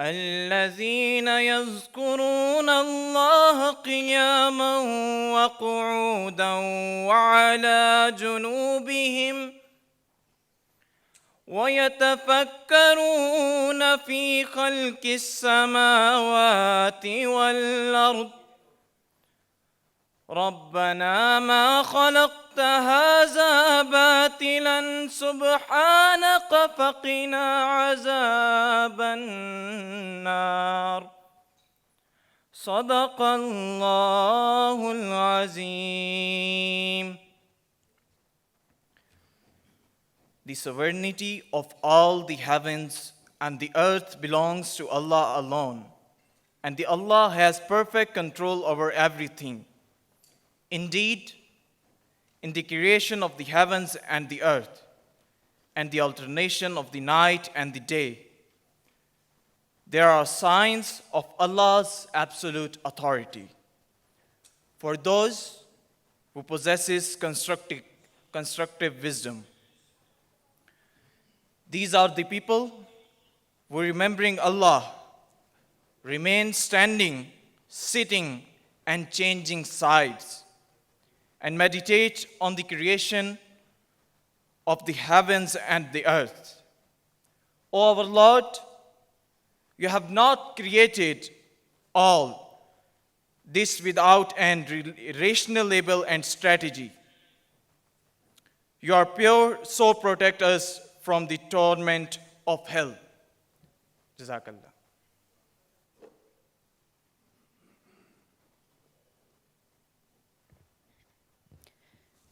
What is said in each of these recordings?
الذين يذكرون الله قياما وقعودا وعلى جنوبهم ويتفكرون في خلق السماوات والأرض ربنا ما خلقت هذا باطلا سبحانك فقنا عذاب النار صدق الله العظيم. The sovereignty of all the heavens and the earth belongs to Allah alone, and Allah has perfect control over everything. Indeed, in the creation of the heavens and the earth, and the alternation of the night and the day, there are signs of Allah's absolute authority for those who possesses constructive wisdom. These are the people who, remembering Allah, remain standing, sitting, and changing sides, and meditate on the creation of the heavens and the earth. O our Lord, you have not created all this without an rational label and strategy. You are pure, so protect us from the torment of hell. Jazakallah.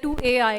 2AI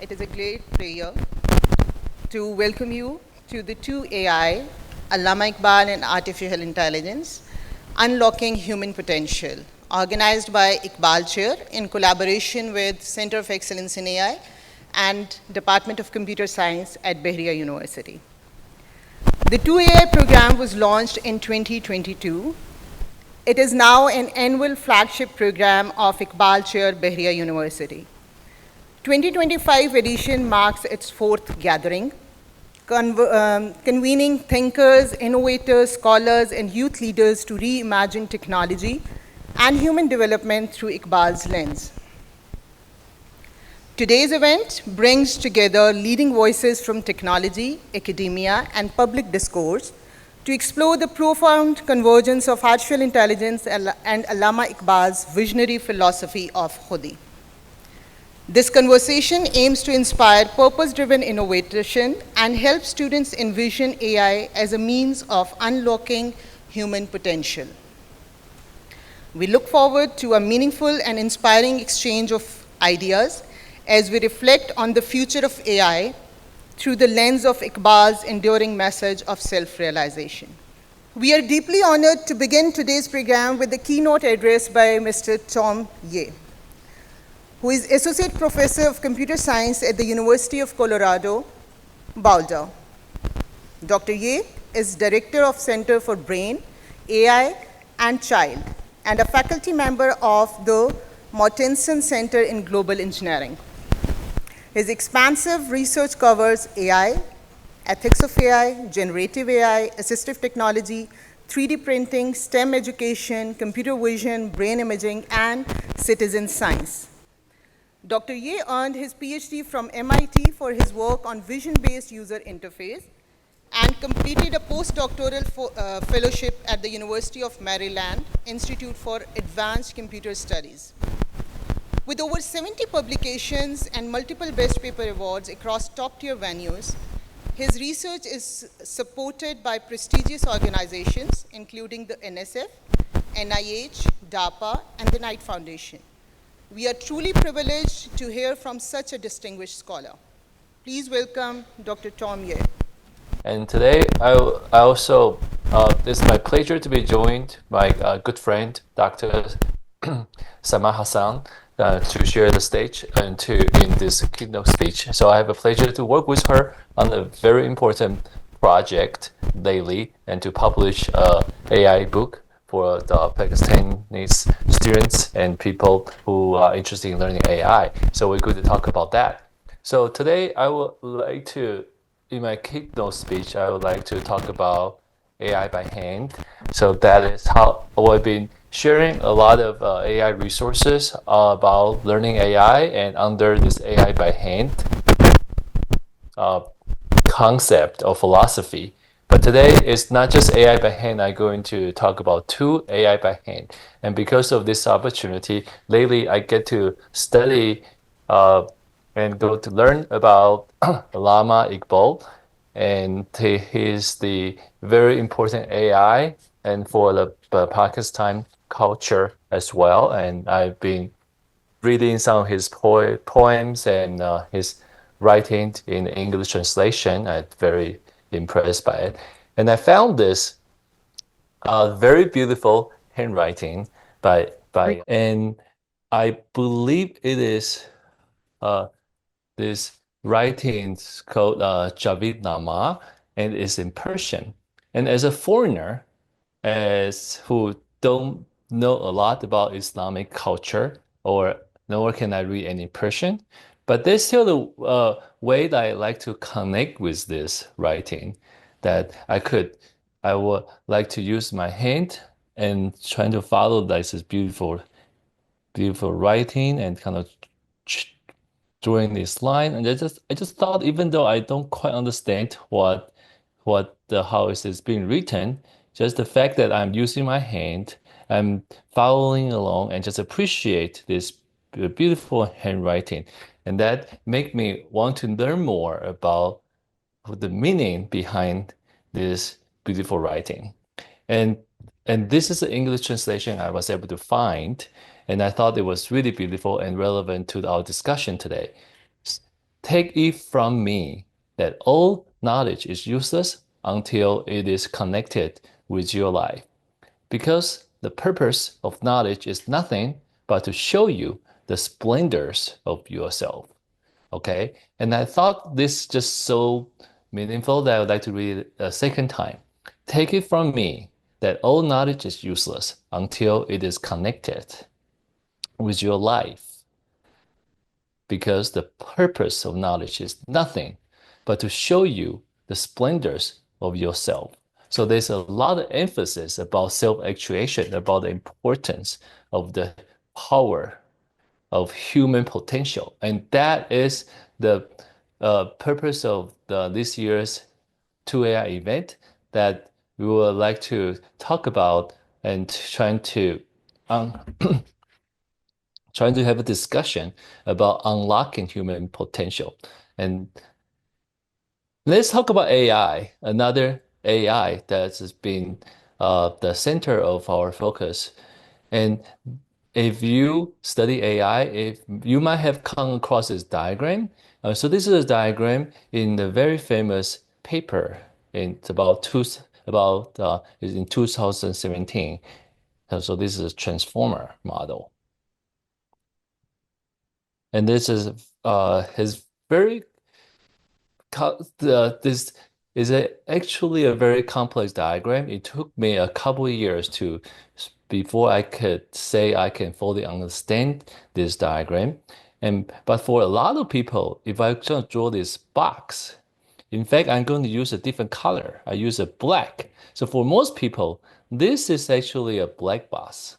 It is a great pleasure to welcome you to the 2AI, Allama Iqbal and Artificial Intelligence, Unlocking Human Potential, organized by Iqbal Chair in collaboration with Center of Excellence in AI and Department of Computer Science at Bahria University. The 2AI program was launched in 2022. It is now an annual flagship program of Iqbal Chair, Bahria University. 2025 edition marks its fourth gathering, convening thinkers, innovators, scholars, and youth leaders to reimagine technology and human development through Iqbal's lens. Today's event brings together leading voices from technology, academia, and public discourse to explore the profound convergence of artificial intelligence and Allama Iqbal's visionary philosophy of Khudi. This conversation aims to inspire purpose-driven innovation and help students envision AI as a means of unlocking human potential. We look forward to a meaningful and inspiring exchange of ideas as we reflect on the future of AI through the lens of Iqbal's enduring message of self-realization. We are deeply honored to begin today's program with the keynote address by Mr. Tom Ye, who is Associate Professor of Computer Science at the University of Colorado, Boulder. Dr. Ye is Director of Center for Brain, AI, and Child, and a faculty member of the Mortensen Center in Global Engineering. His expansive research covers AI, ethics of AI, generative AI, assistive technology, 3D printing, STEM education, computer vision, brain imaging, and citizen science. Dr. Ye earned his PhD from MIT for his work on vision-based user interface and completed a postdoctoral fellowship at the University of Maryland Institute for Advanced Computer Studies. With over 70 publications and multiple Best Paper awards across top-tier venues, his research is supported by prestigious organizations, including the NSF, NIH, DARPA, and the Knight Foundation. We are truly privileged to hear from such a distinguished scholar. Please welcome Dr. Tom Ye. And today, it's my pleasure to be joined by a good friend, Dr. Sama Hassan, to share the stage in this keynote speech. So I have a pleasure to work with her on a very important project lately and to publish an AI book for the Pakistani students and people who are interested in learning AI. So we're going to talk about that. So today I would like to, in my keynote speech, I would like to talk about AI by hand. So that is how I've been sharing a lot of AI resources about learning AI and under this AI by hand concept or philosophy. But today it's not just AI by hand. I'm going to talk about two AI by hand. And because of this opportunity, lately I get to study and go to learn about Allama Iqbal. And he is the very important AI and for the Pakistan culture as well. And I've been reading some of his poems and his writing in English translation. I'm very impressed by it. And I found this very beautiful handwriting and I believe it is this writing called Javid Nama, and it's in Persian. And as a foreigner, as who don't know a lot about Islamic culture, or nor can I read any Persian, but there's still the way that I like to connect with this writing, that I would like to use my hand and trying to follow this beautiful writing and kind of drawing this line. And I just thought, even though I don't quite understand how it is being written, just the fact that I'm using my hand, I'm following along and just appreciate this beautiful handwriting. And that make me want to learn more about the meaning behind this beautiful writing. And this is the English translation I was able to find. And I thought it was really beautiful and relevant to our discussion today. Take it from me that all knowledge is useless until it is connected with your life. Because the purpose of knowledge is nothing but to show you the splendors of yourself. Okay? And I thought this just so meaningful that I would like to read it a second time. Take it from me that all knowledge is useless until it is connected with your life. Because the purpose of knowledge is nothing but to show you the splendors of yourself. So there's a lot of emphasis about self-actuation, about the importance of the power of human potential. And that is the purpose of this year's 2AI event that we would like to talk about and trying to have a discussion about unlocking human potential. And let's talk about AI, another AI that has been the center of our focus. And if you study AI, if you might have come across this diagram. So this is a diagram in the very famous paper is in 2017. So this is a transformer model, and this is his very this is actually a very complex diagram. It took me a couple of years before I could say I can fully understand this diagram. But for a lot of people, if I just draw this box, in fact, I'm going to use a different color. I use a black. So for most people, this is actually a black box.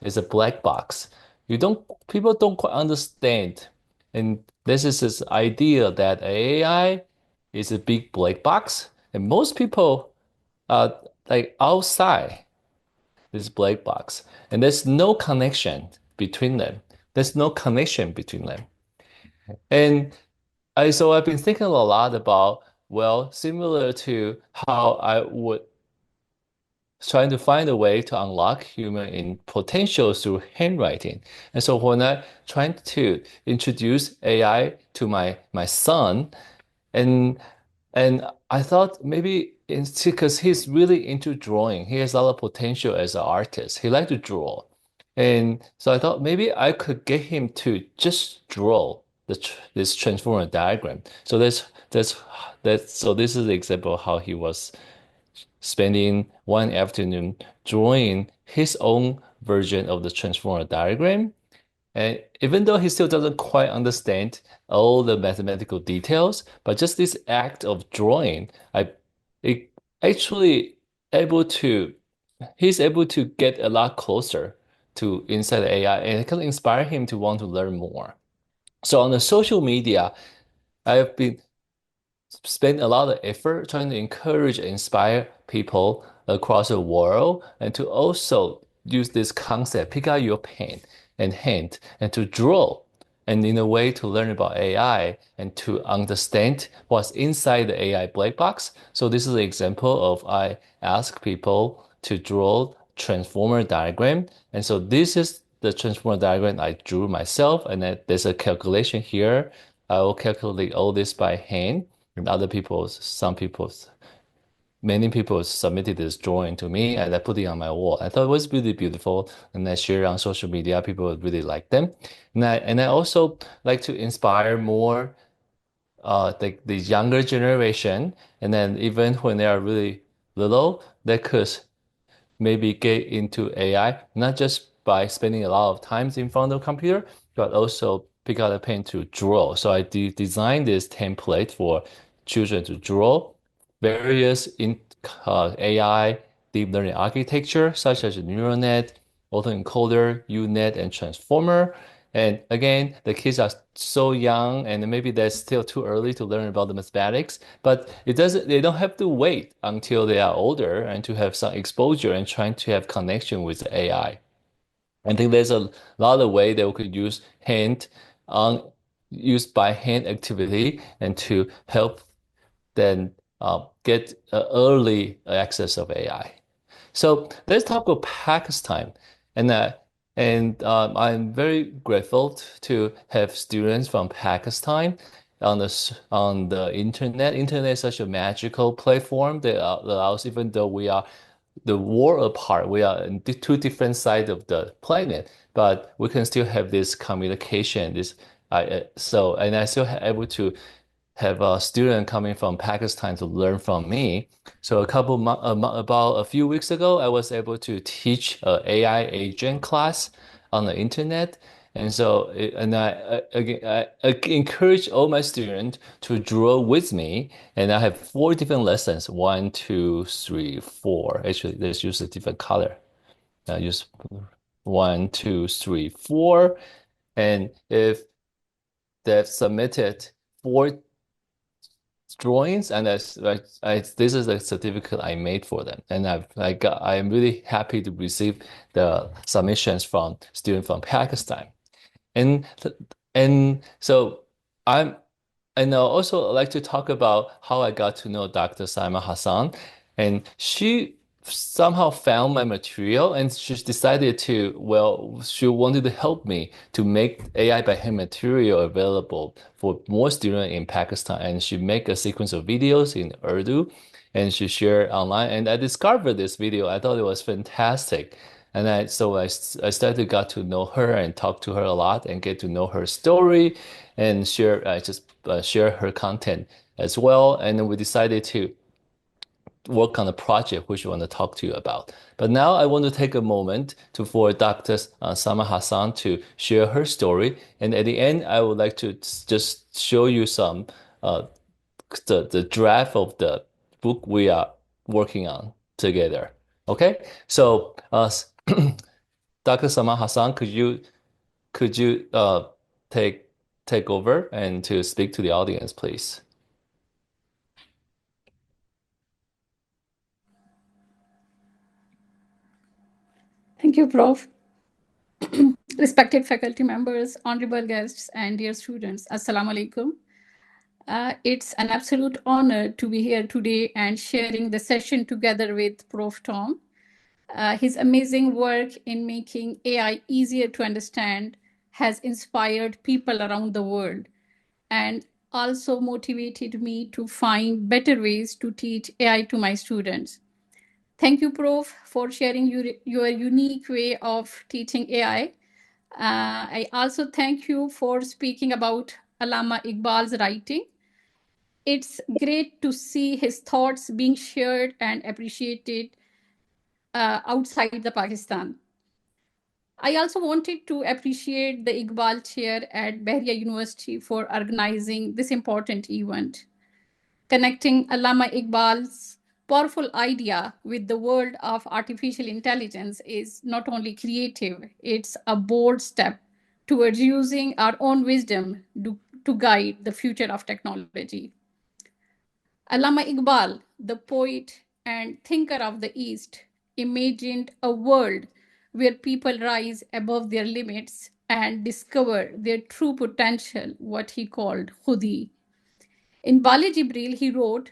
It's a black box. People don't quite understand. And this is this idea that AI is a big black box. And most people are like outside this black box. And there's no connection between them. There's no connection between them. And so I've been thinking a lot about, well, similar to how I would trying to find a way to unlock human in potential through handwriting. And so when I trying to introduce AI to my son, and I thought maybe it's because he's really into drawing. He has a lot of potential as an artist. He likes to draw. And so I thought maybe I could get him to just draw this transformer diagram. So so this is the example of how he was spending one afternoon drawing his own version of the transformer diagram. And even though he still doesn't quite understand all the mathematical details, but just this act of drawing, it actually he's able to get a lot closer to inside the AI, and it can inspire him to want to learn more. So on the social media, I've been spend a lot of effort trying to encourage and inspire people across the world, and to also use this concept, pick out your pen and hand, and to draw, and in a way to learn about AI and to understand what's inside the AI black box. So this is an example of I ask people to draw transformer diagram. And so this is the transformer diagram I drew myself, and then there's a calculation here. I will calculate all this by hand. And many people submitted this drawing to me, and I put it on my wall. I thought it was really beautiful, and I share it on social media. People really like them. And I also like to inspire more the younger generation, and then even when they are really little, they could maybe get into AI, not just by spending a lot of time in front of the computer, but also pick out a pen to draw. So I designed this template for children to draw various AI deep learning architecture, such as neural net, autoencoder, UNet, and transformer. And again, the kids are so young, and maybe they're still too early to learn about the mathematics, but they don't have to wait until they are older and to have some exposure and trying to have connection with AI. I think there's a lot of way that we could use used by hand activity, and to help then get early access of AI. So let's talk about Pakistan. I'm very grateful to have students from Pakistan on the internet. Internet is such a magical platform that allows, even though we are the world apart, we are in two different sides of the planet, but we can still have this communication. And I still able to have a student coming from Pakistan to learn from me. So about a few weeks ago, I was able to teach an AI agent class on the internet. And so, I encourage all my students to draw with me. And I have 4 different lessons, 1, 2, 3, 4. Actually, let's use a different color. I use 1, 2, 3, 4. And if they've submitted 4 drawings, and this is a certificate I made for them, and I'm really happy to receive the submissions from students from Pakistan, and so I also like to talk about how I got to know Dr. Saima Hassan, and she somehow found my material and she decided to, well, she wanted to help me to make AI by hand material available for more students in Pakistan. And she make a sequence of videos in Urdu and she shared online. And I discovered this video. I thought it was fantastic. And I started got to know her and talk to her a lot and get to know her story and share her content as well. And then we decided to work on a project which I want to talk to you about. But now I want to take a moment for Dr. Sama Hassan to share her story. And at the end, I would like to just show you some the draft of the book we are working on together. Okay, so Dr. Sama Hassan, could you take over and to speak to the audience, please? Thank you, Prof. Respected faculty members, honorable guests, and dear students, Assalamu alaikum. It's an absolute honor to be here today and sharing the session together with Prof. Tom. His amazing work in making AI easier to understand has inspired people around the world and also motivated me to find better ways to teach AI to my students. Thank you, Prof, for sharing your unique way of teaching AI. I also thank you for speaking about Allama Iqbal's writing. It's great to see his thoughts being shared and appreciated outside the Pakistan. I also wanted to appreciate the Iqbal Chair at Bahria University for organizing this important event. Connecting Allama Iqbal's powerful idea with the world of artificial intelligence is not only creative, it's a bold step towards using our own wisdom to guide the future of technology. Allama Iqbal, the poet and thinker of the East, imagined a world where people rise above their limits and discover their true potential, what he called khudi. In Bale Jibril, he wrote,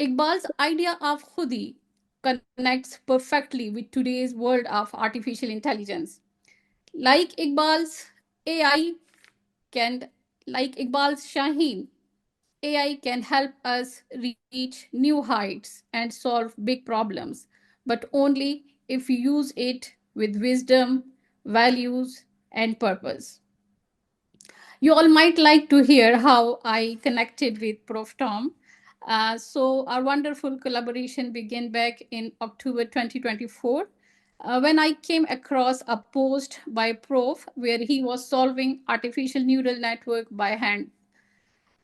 Iqbal's idea of khudi connects perfectly with today's world of artificial intelligence. Like Iqbal's AI like Iqbal's Shaheen, AI can help us reach new heights and solve big problems, but only if we use it with wisdom, values, and purpose. You all might like to hear how I connected with Prof. Tom. So our wonderful collaboration began back in October 2024 when I came across a post by Prof where he was solving artificial neural network by hand.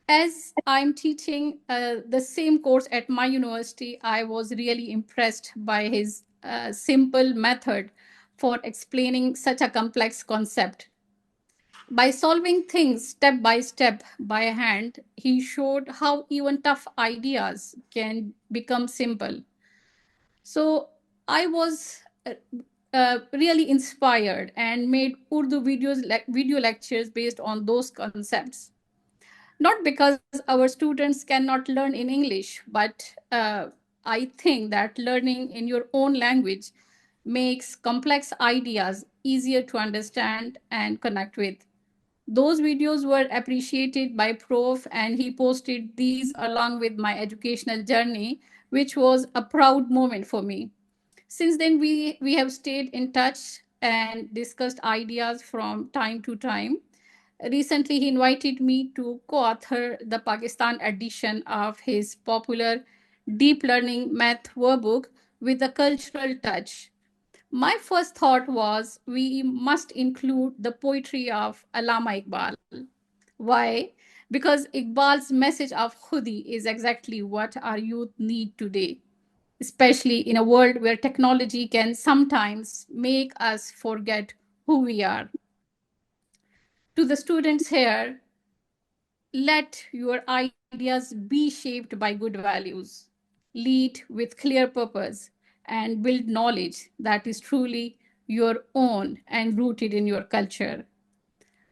As I'm teaching the same course at my university, I was really impressed by his simple method for explaining such a complex concept. By solving things step by step by hand, he showed how even tough ideas can become simple. So I was really inspired and made Urdu video lectures based on those concepts. Not because our students cannot learn in English, but I think that learning in your own language makes complex ideas easier to understand and connect with. Those videos were appreciated by Prof, and he posted these along with my educational journey, which was a proud moment for me. Since then, we have stayed in touch and discussed ideas from time to time. Recently, he invited me to co-author the Pakistan edition of his popular deep learning math workbook with a cultural touch. My first thought was we must include the poetry of Allama Iqbal. Why? Because Iqbal's message of khudi is exactly what our youth need today, especially in a world where technology can sometimes make us forget who we are. To the students here, let your ideas be shaped by good values, lead with clear purpose, and build knowledge that is truly your own and rooted in your culture.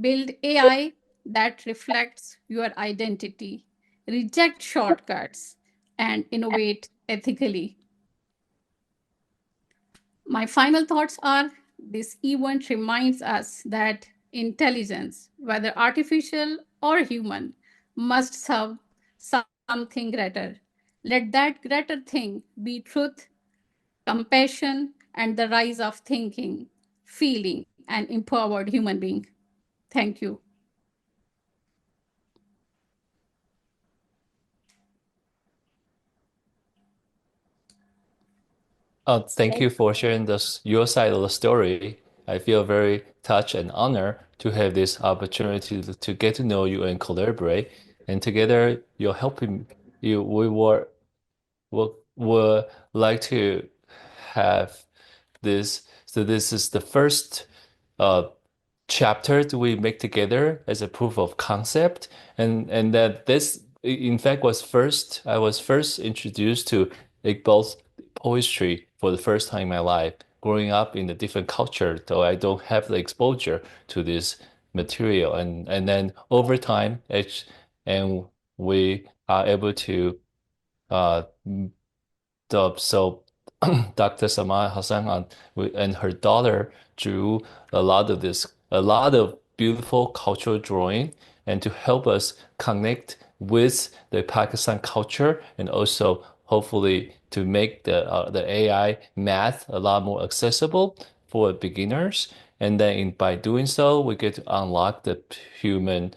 Build AI that reflects your identity, reject shortcuts, and innovate ethically. My final thoughts are this event reminds us that intelligence, whether artificial or human, must serve something greater. Let that greater thing be truth, compassion, and the rise of thinking, feeling, and empowered human being. Thank you. Thank you for sharing your side of the story. I feel very touched and honored to have this opportunity to get to know you and collaborate. And together, you're helping you. Would like to have this. So this is the first uh, chapter that we make together as a proof of concept, and that this in fact I was first introduced to Iqbal's poetry for the first time in my life, growing up in a different culture, though I don't have the exposure to this material, and then over time and we are able to uh, so Dr. Sama Hassan and her daughter drew a lot of beautiful cultural drawing, and to help us connect with the Pakistan culture, and also hopefully to make the AI math a lot more accessible for beginners. And then by doing so, we get to unlock the human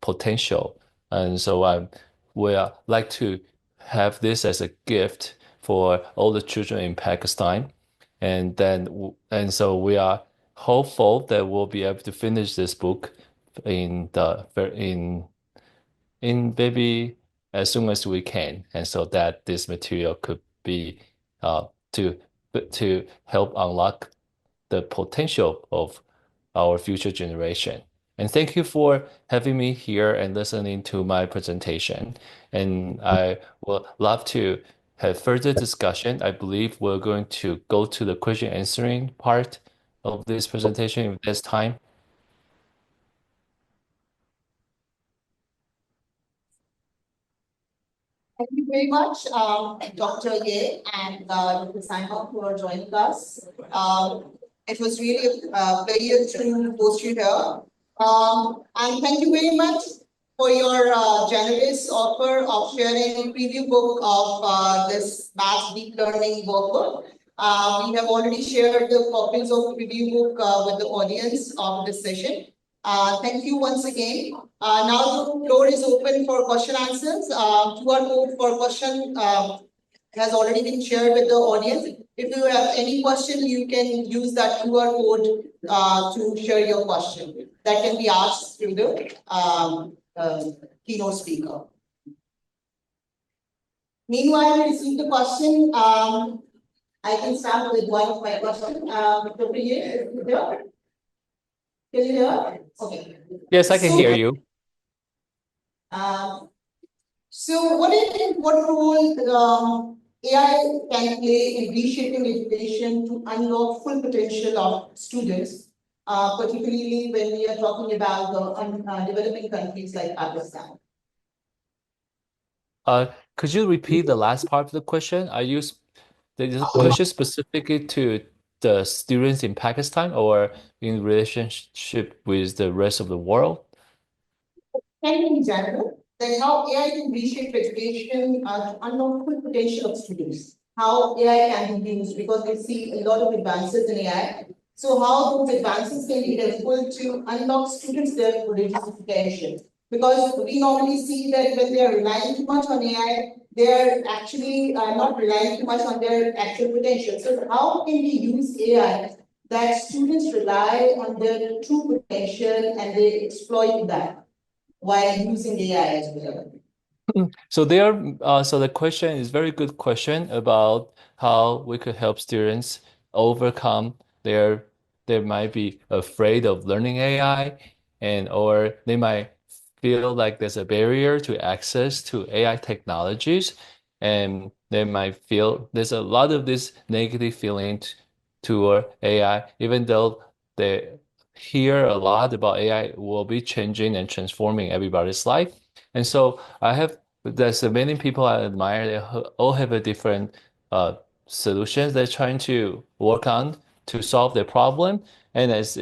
potential. And so I would like to have this as a gift for all the children in Pakistan. And so we are hopeful that we'll be able to finish this book in the in maybe as soon as we can, and so that this material could be uh, to to help unlock the potential of our future generation. And thank you for having me here and listening to my presentation. And I would love to have further discussion. I believe we're going to go to the question answering part of this presentation if there's time. Thank you very much, Dr. Ye and Dr. Simon, who are joining us. It was really a pleasure to host you here. And thank you very much for your generous offer of sharing a preview book of this Math Deep Learning workbook. We have already shared the copies of preview book with the audience of this session. Thank you once again. Now the floor is open for question answers. QR code for question has already been shared with the audience. If you have any question, you can use that QR code to share your question. That can be asked through the keynote speaker. Meanwhile, we receive the question. I can start with one of my questions. Dr. Priya, can you hear? Okay. Yes, I can hear you. So what do you think, what role AI can play in reshaping education to unlock full potential of students, particularly when we are talking about the developing countries like Pakistan? Could you repeat the last part of the question? Are you the question specifically to the students in Pakistan or in relationship with the rest of the world? And in general, that how AI can reshape education to unlock full potential of students. How AI can be used, because we see a lot of advances in AI. So how those advances can be helpful to unlock students' their original potential. Because we normally see that when they are relying too much on AI, they are actually not relying too much on their actual potential. So how can we use AI that students rely on their true potential and they exploit that while using AI as well? So so the question is very good question about how we could help students overcome they might be afraid of learning AI, and or they might feel like there's a barrier to access to AI technologies. and they might feel there's a lot of this negative feeling toward AI, even though they hear a lot about AI will be changing and transforming everybody's life. And so there's many people I admire. They all have a different solutions they're trying to work on to solve their problem. And as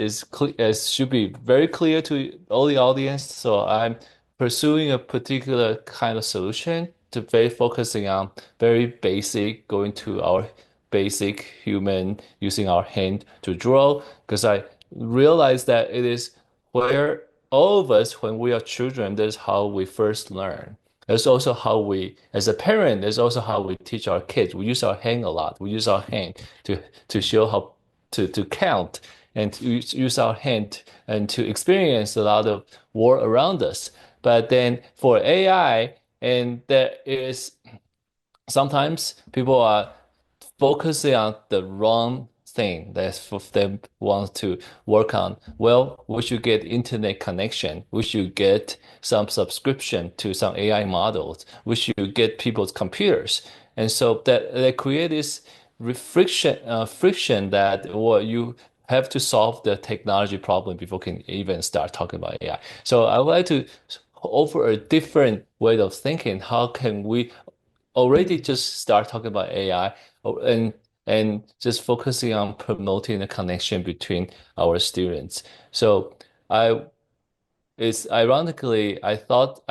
should be very clear to all the audience, so I'm pursuing a particular kind of solution to very focusing on very basic, going to our basic human using our hand to draw, because I realize that it is where all of us, when we are children, that's how we first learn. That's also how we, as a parent, that's also how we teach our kids. We use our hand a lot. We use our hand to show how to count and to use our hand and to experience a lot of world around us. But then for AI, and there is sometimes people are focusing on the wrong thing that for them want to work on. Well, we should get internet connection. We should get some subscription to some AI models. We should get people's computers. And so that they create this friction that well, you have to solve the technology problem before you can even start talking about AI. So I would like to offer a different way of thinking. How can we already just start talking about AI and just focusing on promoting the connection between our students. So I it's ironically I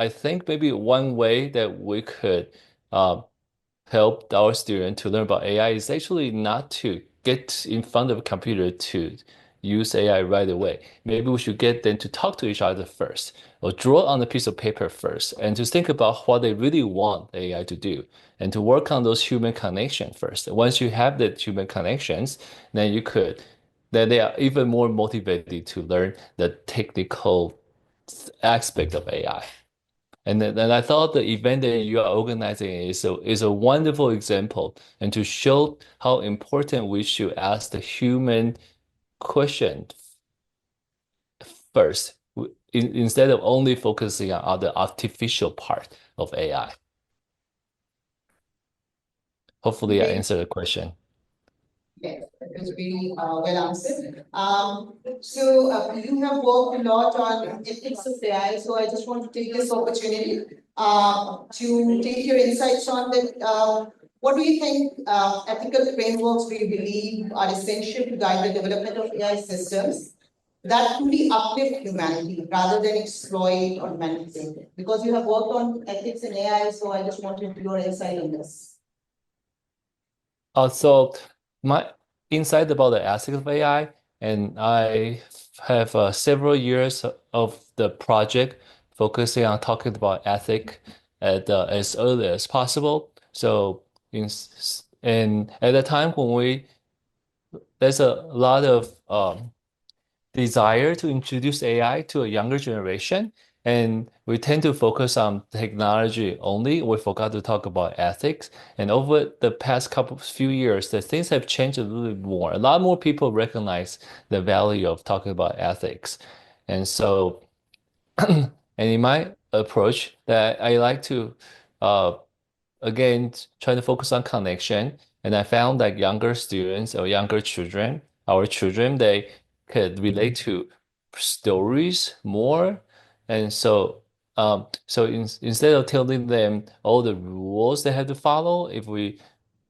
think maybe one way that we could help our student to learn about AI is actually not to get in front of a computer to use AI right away. Maybe we should get them to talk to each other first, or draw on a piece of paper first, and to think about what they really want AI to do, and to work on those human connections first. Once you have the human connections, then they are even more motivated to learn the technical aspect of AI. And then I thought the event that you are organizing is a wonderful example, and to show how important we should ask the human question first, instead of only focusing on the artificial part of AI. Hopefully, I answered the question. Yes, it was really well answered. You have worked a lot on ethics of AI, so I just want to take this opportunity to take your insights on that. What do you think ethical frameworks do you believe are essential to guide the development of AI systems that truly uplift humanity rather than exploit or manipulate? Because you have worked on ethics in AI, so I just wanted your insight on this. So my insight about the ethics of AI, and I have several years of the project focusing on talking about ethic as early as possible. So and at the time when there's a lot of desire to introduce AI to a younger generation, and we tend to focus on technology only. We forgot to talk about ethics. And over the past few years, the things have changed a little bit more. A lot more people recognize the value of talking about ethics. And so, and in my approach, that I like to again try to focus on connection. And I found that younger students or younger children, our children, they could relate to stories more. And so instead of telling them all the rules they have to follow, if we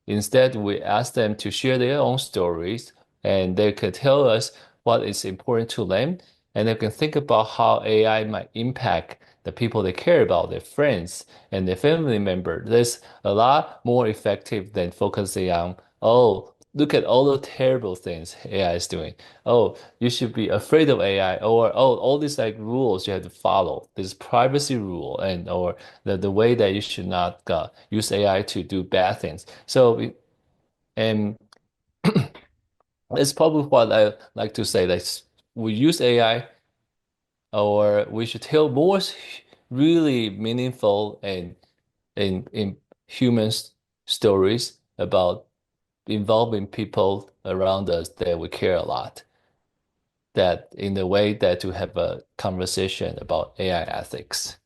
ask them to share their own stories, and they can tell us what is important to them, and they can think about how AI might impact the people they care about, their friends and their family members. That's a lot more effective than focusing on, oh, look at all the terrible things AI is doing. Oh, you should be afraid of AI, or oh, all these like rules you have to follow, this privacy rule, and or the way that you should not use AI to do bad things. So, and that's probably what I like to say. That we use AI, or we should tell more really meaningful and in human stories about involving people around us that we care a lot. That in the way that to have a conversation about AI ethics.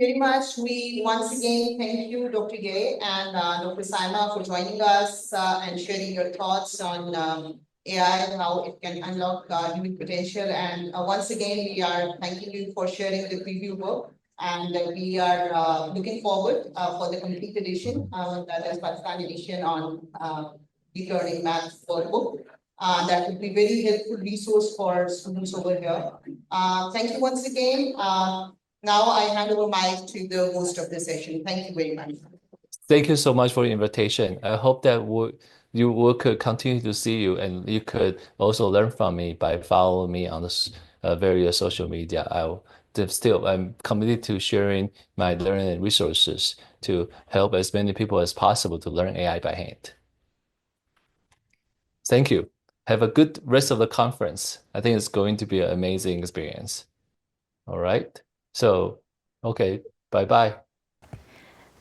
very much. We once again thank you, Dr. Gay and Dr. Saima, for joining us and sharing your thoughts on AI, how it can unlock human potential. And once again, we are thanking you for sharing the preview book. And we are looking forward for the complete edition, that is Pakistan edition on deep learning maths workbook. That would be very helpful resource for students over here. Thank you once again. Now I hand over mic to the host of the session. Thank you very much. Thank you so much for the invitation. I hope that you could continue to see you, and you could also learn from me by following me on the various social media. I'm committed to sharing my learning and resources to help as many people as possible to learn AI by hand. Thank you. Have a good rest of the conference. I think it's going to be an amazing experience. All right. So, okay. Bye-bye.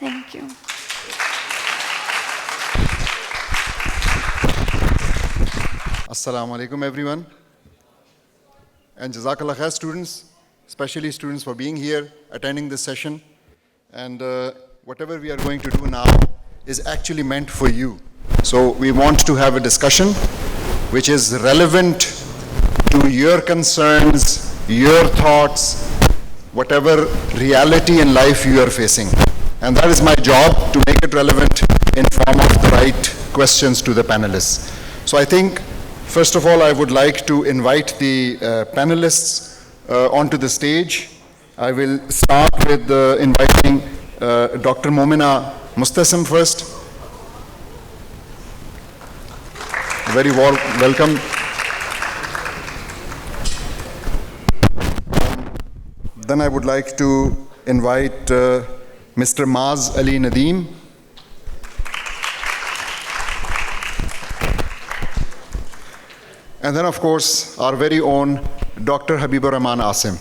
Thank you. Assalamu alaikum everyone, and Jazakallah khair students, especially students for being here, attending this session. And whatever we are going to do now is actually meant for you. So we want to have a discussion which is relevant to your concerns, your thoughts, whatever reality in life you are facing. And that is my job, to make it relevant in form of the right questions to the panelists. So I think, first of all, I would like to invite the panelists onto the stage. I will start with inviting Dr. Momina Mustasim first. Very warm welcome. Then I would like to invite Mr. Maz Ali Nadeem. And then, of course, our very own Dr. Habibur Rahman Asim.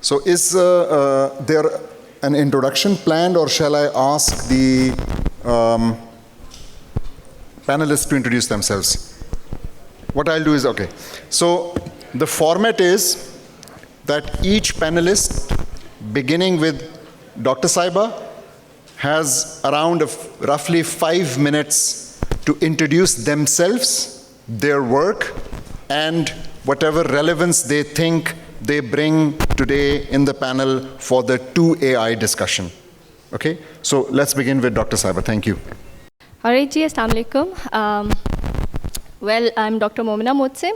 So is there an introduction planned, or shall I ask the panelists to introduce themselves? What I'll do is, okay. So the format is that each panelist, beginning with Dr. Saiba, has around roughly 5 minutes to introduce themselves, their work, and whatever relevance they think they bring today in the panel for the 2AI discussion. Okay, so let's begin with Dr. Saiba. Thank you. All right, ji, assalamu alaikum. Well, I'm Dr. Momina Motse,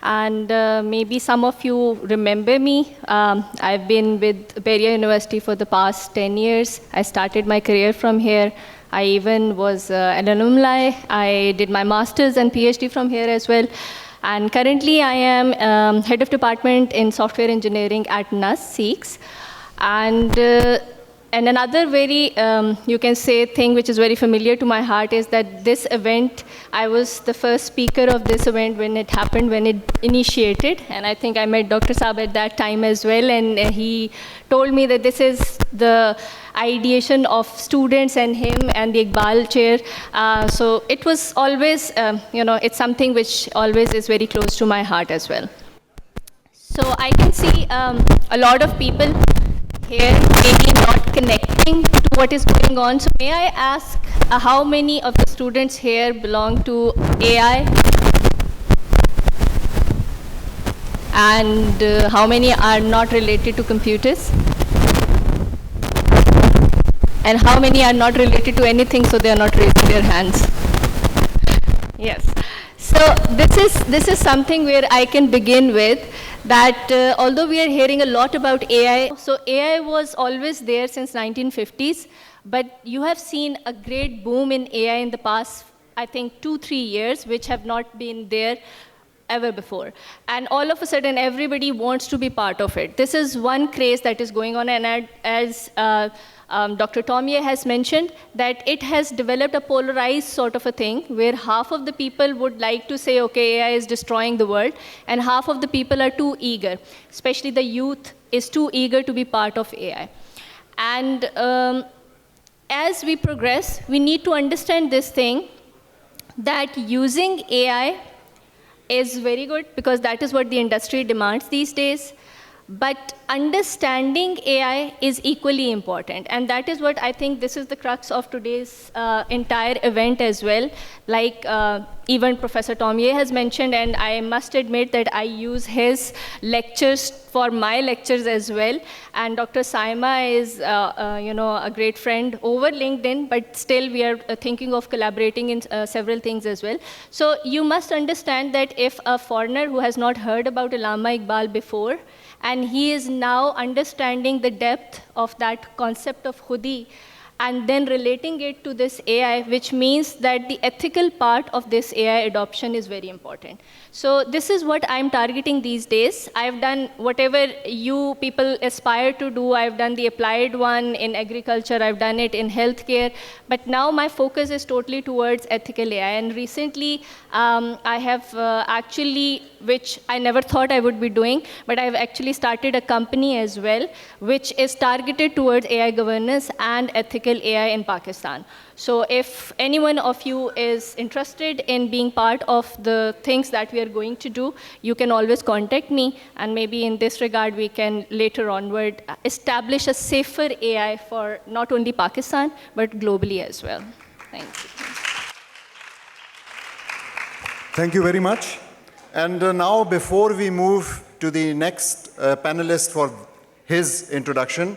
and maybe some of you remember me. I've been with Bahria University for the past 10 years. I started my career from here. I even was an alumni. I did my master's and PhD from here as well. And currently I am head of department in software engineering at NUS, SEEKS. And another very, you can say, thing which is very familiar to my heart is that this event, I was the first speaker of this event when it happened, when it initiated. And I think I met Dr. Saab at that time as well. And he told me that this is the ideation of students and him and the Iqbal chair. So it was always, it's something which always is very close to my heart as well. So I can see a lot of people here maybe not connecting to what is going on. So may I ask how many of the students here belong to AI? And how many are not related to computers? And how many are not related to anything, so they are not raising their hands? Yes. So this is something where I can begin with, that although we are hearing a lot about AI, so AI was always there since 1950s, but you have seen a great boom in AI in the past, I think, 2-3 years, which have not been there ever before. And all of a sudden, everybody wants to be part of it. This is one craze that is going on, and as Dr. Tomye has mentioned, that it has developed a polarized sort of a thing, where half of the people would like to say, okay, AI is destroying the world, and half of the people are too eager, especially the youth is too eager to be part of AI. And as we progress, we need to understand this thing, that using AI is very good, because that is what the industry demands these days. But understanding AI is equally important, and that is what I think this is the crux of today's entire event as well. Like even Professor Tomye has mentioned, and I must admit that I use his lectures for my lectures as well. And Dr. Saima is a great friend over LinkedIn, but still we are thinking of collaborating in several things as well. So you must understand that if a foreigner who has not heard about Allama Iqbal before, and he is now understanding the depth of that concept of khudi, and then relating it to this AI, which means that the ethical part of this AI adoption is very important. So this is what I'm targeting these days. I've done whatever you people aspire to do. I've done the applied one in agriculture. I've done it in healthcare. But now my focus is totally towards ethical AI. And recently, I have actually, which I never thought I would be doing, but I've actually started a company as well, which is targeted towards AI governance and ethical AI in Pakistan. So if anyone of you is interested in being part of the things that we are going to do, you can always contact me, and maybe in this regard we can later onward establish a safer AI for not only Pakistan, but globally as well. Thank you. Thank you very much. And now, before we move to the next panelist for his introduction,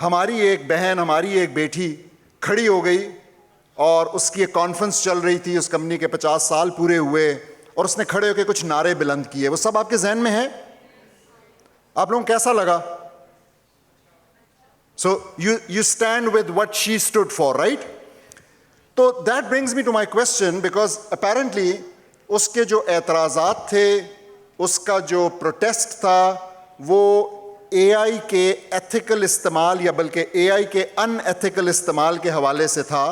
ہماری ایک بہن, ہماری ایک بیٹی کھڑی ہو گئی اور اس کی ایک کانفرنس چل رہی تھی, اس کمپنی کے 50 سال پورے ہوئے, اور اس نے کھڑے ہو کے کچھ نعرے بلند کیے. وہ سب آپ کے ذہن میں ہے؟ آپ لوگوں کو کیسا لگا؟ So you stand with what she stood for, right? So that brings me to my question, because apparently اس کے جو اعتراضات تھے, اس کا جو پروٹیسٹ تھا, وہ اے آئی کے ایتھیکل استعمال یا بلکہ اے آئی کے ان ایتھیکل استعمال کے حوالے سے تھا.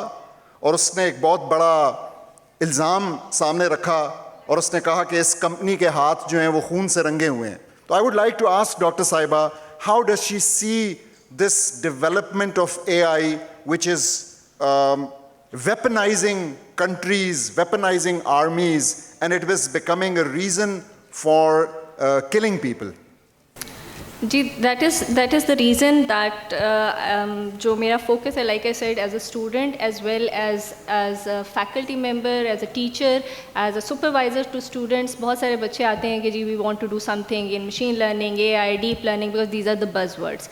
اور اس نے ایک بہت بڑا الزام سامنے رکھا اور اس نے کہا کہ اس کمپنی کے ہاتھ جو ہیں وہ خون سے رنگے ہوئے ہیں. تو I would like to ask doctor صاحبہ, how does she see this development of AI, which is weaponizing countries, weaponizing armies, and it was becoming a reason for killing people? جی that is the reason that جو میرا focus ہے, like I said, as a student as well as a faculty member, as a teacher, as a supervisor to students. بہت سارے بچے آتے ہیں کہ جی we want to do something in machine learning, A I, deep learning, because these are the buzz words.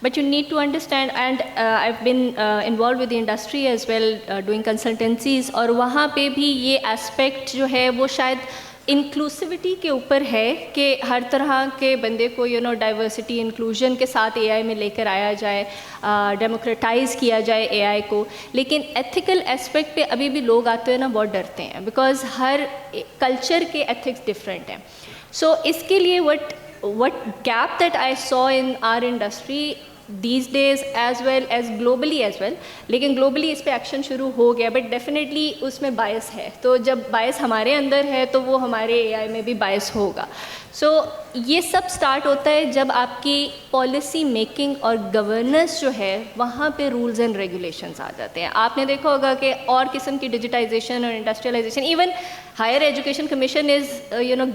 But you need to understand, and I've been involved with the industry as well, doing consultancies, اور وہاں پہ بھی یہ aspect جو ہے وہ شاید inclusivity کے اوپر ہے کہ ہر طرح کے بندے کو ڈائیورسٹی انکلوژن کے ساتھ اے آئی میں لے کر آیا جائے, ڈیموکریٹائز کیا جائے اے آئی کو. لیکن ایتھیکل اسپیکٹ پہ ابھی بھی لوگ آتے ہیں نا بہت ڈرتے ہیں, بیکاز ہر کلچر کے ایتھکس ڈفرینٹ ہیں. سو اس کے لیے what gap that I saw in our industry these days, as well as globally as well, لیکن globally اس پہ ایکشن شروع ہو گیا, بٹ ڈیفینیٹلی اس میں بائس ہے. تو جب بائس ہمارے اندر ہے تو وہ ہمارے اے آئی میں بھی بائس ہوگا. سو یہ سب سٹارٹ ہوتا ہے جب آپ کی پالیسی میکنگ اور گورننس جو ہے وہاں پہ رولز اینڈ ریگولیشنز آ جاتے ہیں. آپ نے دیکھا ہوگا کہ اور قسم کی ڈیجیٹائزیشن اور industrialisation, even higher education commission is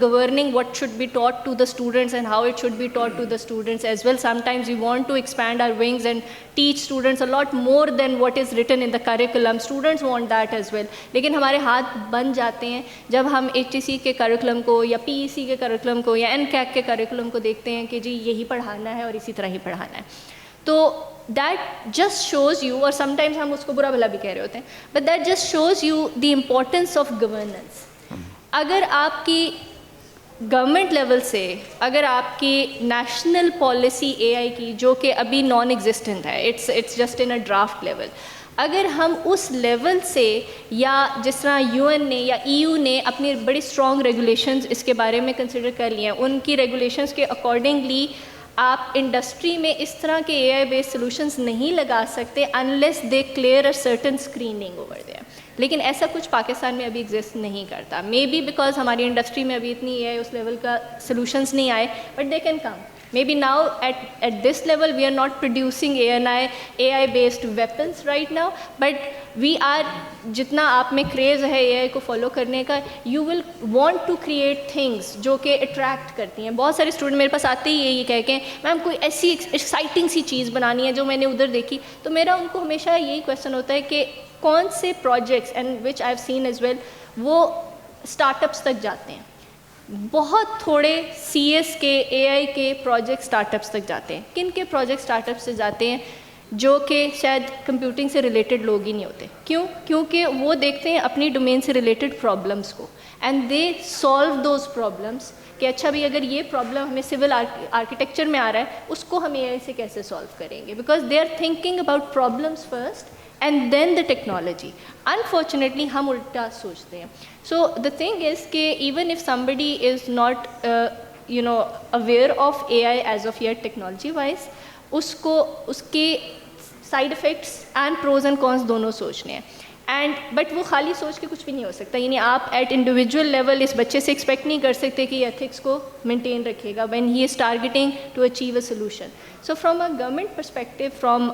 governing what should be taught to the students and how it should be taught to the students as well. Sometimes we want to expand our wings and teach students a lot more than what is written in the curriculum. Students want that as well. لیکن ہمارے ہاتھ بن جاتے ہیں جب ہم HTC کے curriculum کو یا PEC کے کریکولم کو یا NCAC کے کریکولم کو دیکھتے ہیں کہ جی یہی پڑھانا ہے اور اسی طرح ہی پڑھانا ہے. تو دیٹ جسٹ شوز یو, اور سم ٹائمز ہم اس کو برا بھلا بھی کہہ رہے ہوتے ہیں, but that just shows you the importance of governance. اگر آپ کی گورنمنٹ لیول سے, اگر آپ کی نیشنل پالیسی اے آئی کی جو کہ ابھی نان ایگزسٹنٹ ہے, it's just in a draft level, اگر ہم اس لیول سے, یا جس طرح UN نے یا EU نے اپنی بڑی اسٹرانگ ریگولیشنز اس کے بارے میں کنسیڈر کر لی ہیں, ان کی ریگولیشنز کے اکارڈنگلی آپ انڈسٹری میں اس طرح کے اے آئی بیسڈ سولوشنز نہیں لگا سکتے unless they clear a certain screening over there. لیکن ایسا کچھ پاکستان میں ابھی ایگزسٹ نہیں کرتا, مے بی بیکاز ہماری انڈسٹری میں ابھی اتنی اے آئی اس لیول کا سولوشنز نہیں آئے, but they can come. Maybe now at this level we are not producing AI based weapons right now, but we are, جتنا آپ میں کریز ہے اے آئی کو فالو کرنے کا, you will want to create things جو کہ اٹریکٹ کرتی ہیں. بہت سارے اسٹوڈنٹ میرے پاس آتے ہی یہی کہہ کے میم کوئی ایسی ایکسائٹنگ سی چیز بنانی ہے جو میں نے ادھر دیکھی. تو میرا ان کو ہمیشہ یہی کویشچن ہوتا ہے کہ کون سے projects, and which I have seen as well, وہ اسٹارٹ اپس تک جاتے ہیں. بہت تھوڑے سی ایس کے اے آئی کے پروجیکٹ اسٹارٹ اپس تک جاتے ہیں. کن کے پروجیکٹ اسٹارٹ اپ سے جاتے ہیں؟ جو کہ شاید کمپیوٹنگ سے ریلیٹڈ لوگ ہی نہیں ہوتے. کیوں؟ کیونکہ وہ دیکھتے ہیں اپنی ڈومین سے ریلیٹڈ پرابلمس کو, and they solve those problems, کہ اچھا بھی اگر یہ پرابلم ہمیں سول آرکیٹیکچر میں آ رہا ہے, اس کو ہم اے آئی سے کیسے سالو کریں گے, because they are thinking about problems first and then the technology. Unfortunately ہم الٹا سوچتے ہیں. سو دا تھنگ از کہ even if somebody is not aware of AI as of yet technology wise, اس کو اس کے side effects and pros and cons دونوں سوچنے ہیں. بٹ وہ خالی سوچ کے کچھ بھی نہیں ہو سکتا. یعنی آپ ایٹ انڈیویجول لیول اس بچے سے ایکسپیکٹ نہیں کر سکتے کہ یہ ایتھکس کو مینٹین رکھے گا when he is targeting to achieve a solution. So from a government perspective, from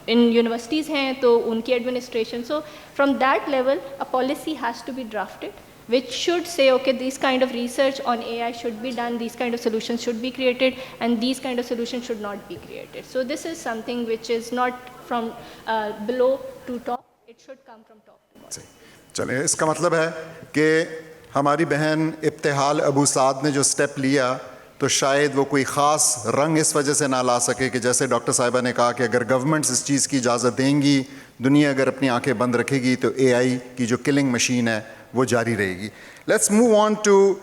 in universities ہیں تو ان کی administration, so from that level a policy has to be drafted which should say okay, these kind of research on AI should be done, these kind of solutions should be created, and these kind of solutions should not be created. So this is something which is not from below to top, it should come from top to bottom. چلیں, اس کا مطلب ہے کہ ہماری بہن ابتحال ابو سعد نے جو step لیا تو شاید وہ کوئی خاص رنگ اس وجہ سے نہ لا سکے کہ جیسے ڈاکٹر صاحبہ نے کہا کہ اگر گورنمنٹس اس چیز کی اجازت دیں گی, دنیا اگر اپنی آنکھیں بند رکھے گی, تو اے آئی کی جو کلنگ مشین ہے وہ جاری رہے گی. Let's move on to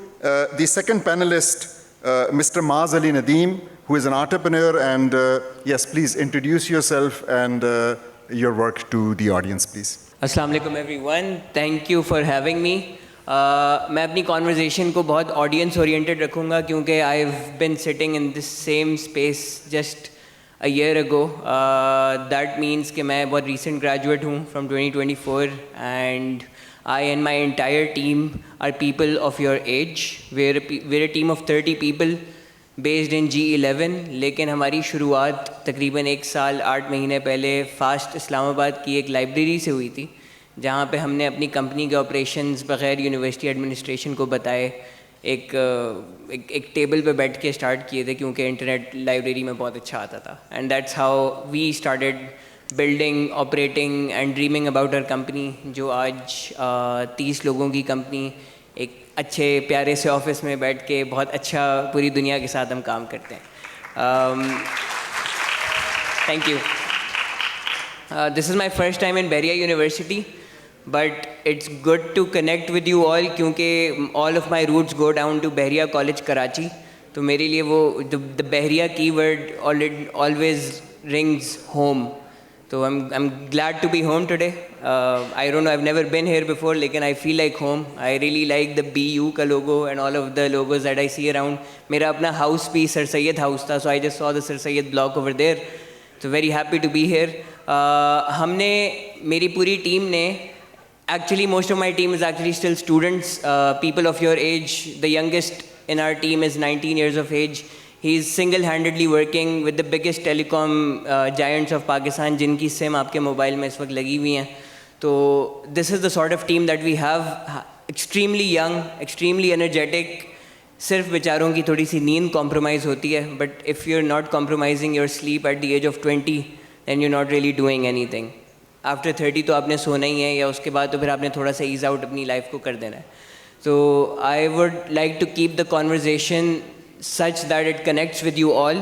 the second panellist, Mr. Maaz Ali Nadeem, who is an entrepreneur, and yes, please introduce yourself and your work to the audience, please. Assalamu alaikum everyone. Thank you for having me. میں اپنی conversation کو بہت audience oriented رکھوں گا کیونکہ I've been sitting in this same space just a year ago. That means کہ میں بہت recent graduate ہوں from 2024, and I and my entire team are people of your age. We're a team of 30 people based in G11, لیکن ہماری شروعات تقریباً 1 سال 8 مہینے پہلے فاسٹ اسلام آباد کی ایک لائبریری سے ہوئی تھی, جہاں پہ ہم نے اپنی کمپنی کے آپریشنز بغیر یونیورسٹی ایڈمنسٹریشن کو بتائے ایک ٹیبل پہ بیٹھ کے اسٹارٹ کیے تھے, کیونکہ انٹرنیٹ لائبریری میں بہت اچھا آتا تھا. And that's how we started building, operating and dreaming about our company, جو آج 30 لوگوں کی کمپنی, ایک اچھے پیارے سے آفس میں بیٹھ کے بہت اچھا پوری دنیا کے ساتھ ہم کام کرتے ہیں. Thank you. This is my first time in Bahria university, but it's good to connect with you all کیونکہ all of my roots go down to Bahria College Karachi. تو میرے لیے وہ the Bahria keyword always rings home. So I'm glad to be home today. I don't know, I've never been here before, لیکن I feel like home. I really like the BU کا logo and all of the logos that I see around. میرا اپنا house بھی سر سید house تھا, so I just saw the sir Syed block over there. So very happy to be here. ہم نے, میری پوری team نے, actually most of my team is actually still students, people of your age. The youngest in our team is 19 years of age. He is single-handedly working with the biggest telecom giants of Pakistan, جن کی سم آپ کے mobile میں اس وقت لگی ہوئی ہیں. تو this is the sort of team that we have. Extremely young, extremely energetic. صرف بیچاروں کی تھوڑی سی نیند compromise ہوتی ہے, but if you're not compromising your sleep at the age of 20, then you're not really doing anything. After 30 تو آپ نے سونا ہی ہے, یا اس کے بعد تو پھر آپ نے تھوڑا سا ایز آؤٹ اپنی لائف کو کر دینا ہے. So I would like to keep the conversation such that it connects with you all,